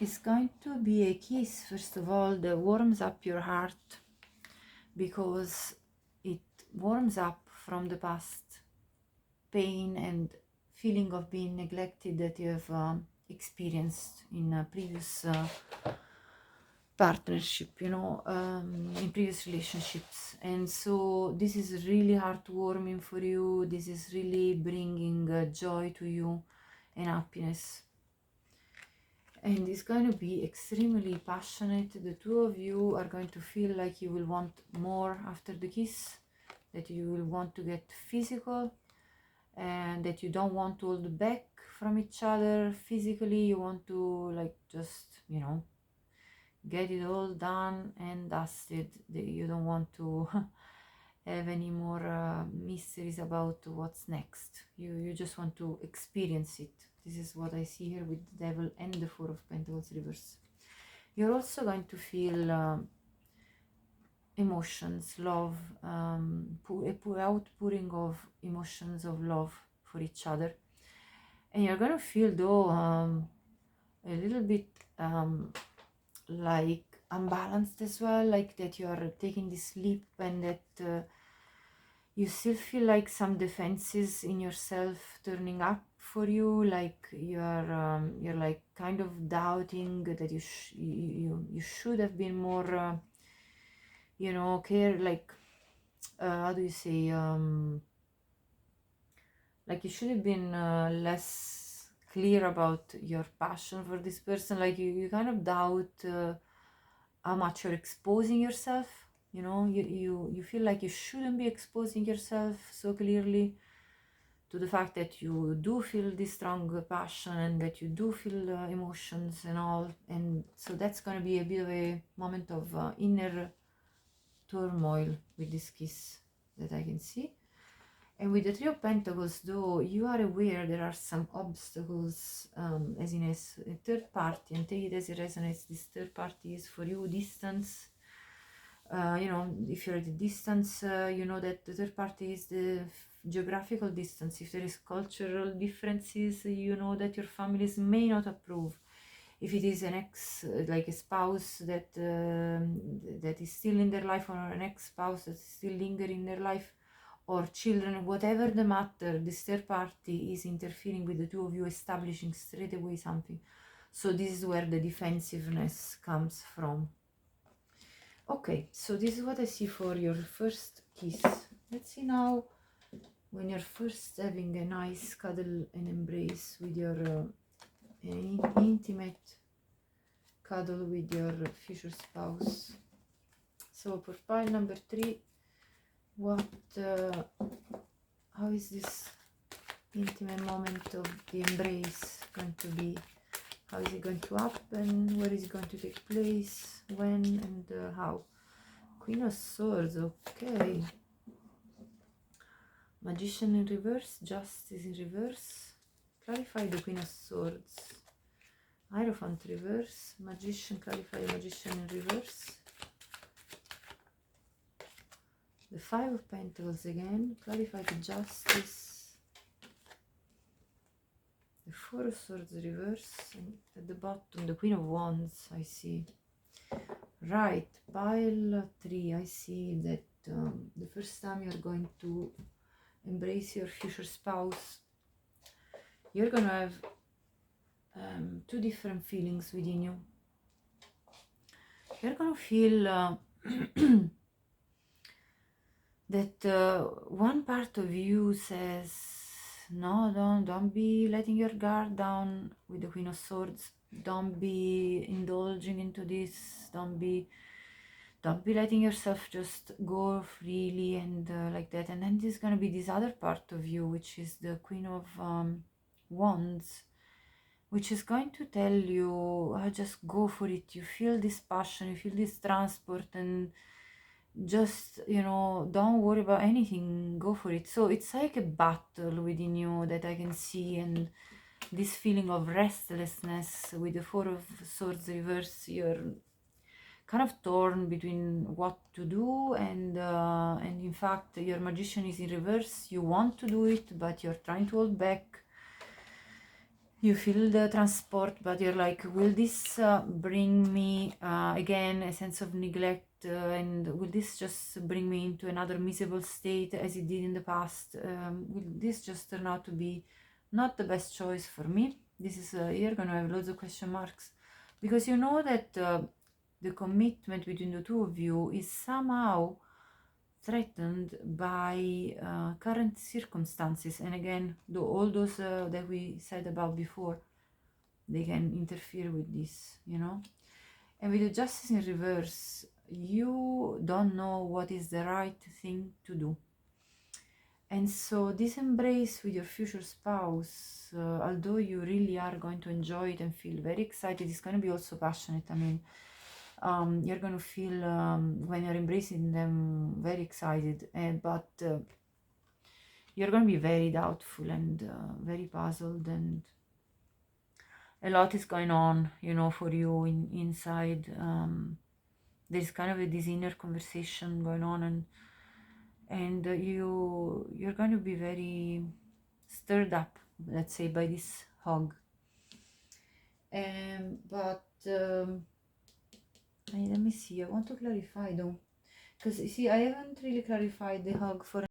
it's going to be a kiss, first of all, that warms up your heart, because it warms up from the past pain and feeling of being neglected that you have experienced in a previous partnership, you know, in previous relationships. And so this is really heartwarming for you. This is really bringing joy to you and happiness. And it's going to be extremely passionate. The two of you are going to feel like you will want more after the kiss, that you will want to get physical, and that you don't want to hold back from each other physically. You want to, like, just, you know, get it all done and dusted. You don't want to have any more mysteries about what's next. You just want to experience it. This is what I see here with the Devil and the Four of Pentacles reverse. You're also going to feel emotions, love, outpouring of emotions of love for each other. And you're going to feel, though, a little bit like unbalanced as well, like that you are taking this leap, and that you still feel like some defenses in yourself turning up for you, like you're like kind of doubting that you should have been more you know, care, like how do you say, like you should have been less clear about your passion for this person. Like you kind of doubt how much you're exposing yourself. You know, you feel like you shouldn't be exposing yourself so clearly to the fact that you do feel this strong passion and that you do feel emotions and all. And so that's going to be a bit of a moment of inner turmoil with this kiss that I can see. And with the Three of Pentacles, though, you are aware there are some obstacles, as in a third party, and take it as it resonates. This third party is for you distance. You know, if you're at a distance, you know that the third party is the geographical distance. If there is cultural differences, you know that your families may not approve. If it is an ex, like a spouse that that is still in their life, or an ex-spouse that is still lingering in their life, or children, whatever the matter, this third party is interfering with the two of you, establishing straight away something. So this is where the defensiveness comes from. Okay, so this is what I see for your first kiss. Let's see now when you're first having a nice cuddle and embrace with your intimate cuddle with your future spouse. So for pile number 3, what how is this intimate moment of the embrace going to be? How is it going to happen? Where is it going to take place? When and how? Queen of Swords, okay. Magician in reverse, Justice in reverse. Clarify the Queen of Swords. Hierophant reverse, Magician, clarify the Magician in reverse. The Five of Pentacles again, clarify the Justice. The Four of Swords reverse, and at the bottom the Queen of Wands, I see. Right, pile 3, I see that the first time you're going to embrace your future spouse, you're going to have two different feelings within you. You're going to feel that one part of you says, no, don't be letting your guard down with the Queen of Swords. Don't be indulging into this. Don't be letting yourself just go freely and like that. And then there's going to be this other part of you, which is the Queen of Wands, which is going to tell you, just go for it. You feel this passion, you feel this transport, and just, you know, don't worry about anything, go for it. So it's like a battle within you that I can see, and this feeling of restlessness with the Four of Swords reverse. You're kind of torn between what to do, and in fact your Magician is in reverse. You want to do it, but you're trying to hold back. You feel the transport, but you're like, will this bring me again a sense of neglect, and will this just bring me into another miserable state as it did in the past? Will this just turn out to be not the best choice for me? This is you're gonna have loads of question marks, because you know that the commitment between the two of you is somehow threatened by current circumstances. And again, all those that we said about before, they can interfere with this, you know. And with the Justice in reverse, you don't know what is the right thing to do. And so this embrace with your future spouse, although you really are going to enjoy it and feel very excited, it's going to be also passionate. I mean, you're going to feel, when you're embracing them, very excited, but you're going to be very doubtful and very puzzled, and a lot is going on, you know, for you inside. There's kind of this inner conversation going on, and you're going to be very stirred up, let's say, by this hug. But let me see, I want to clarify though, because you see, I haven't really clarified the hug for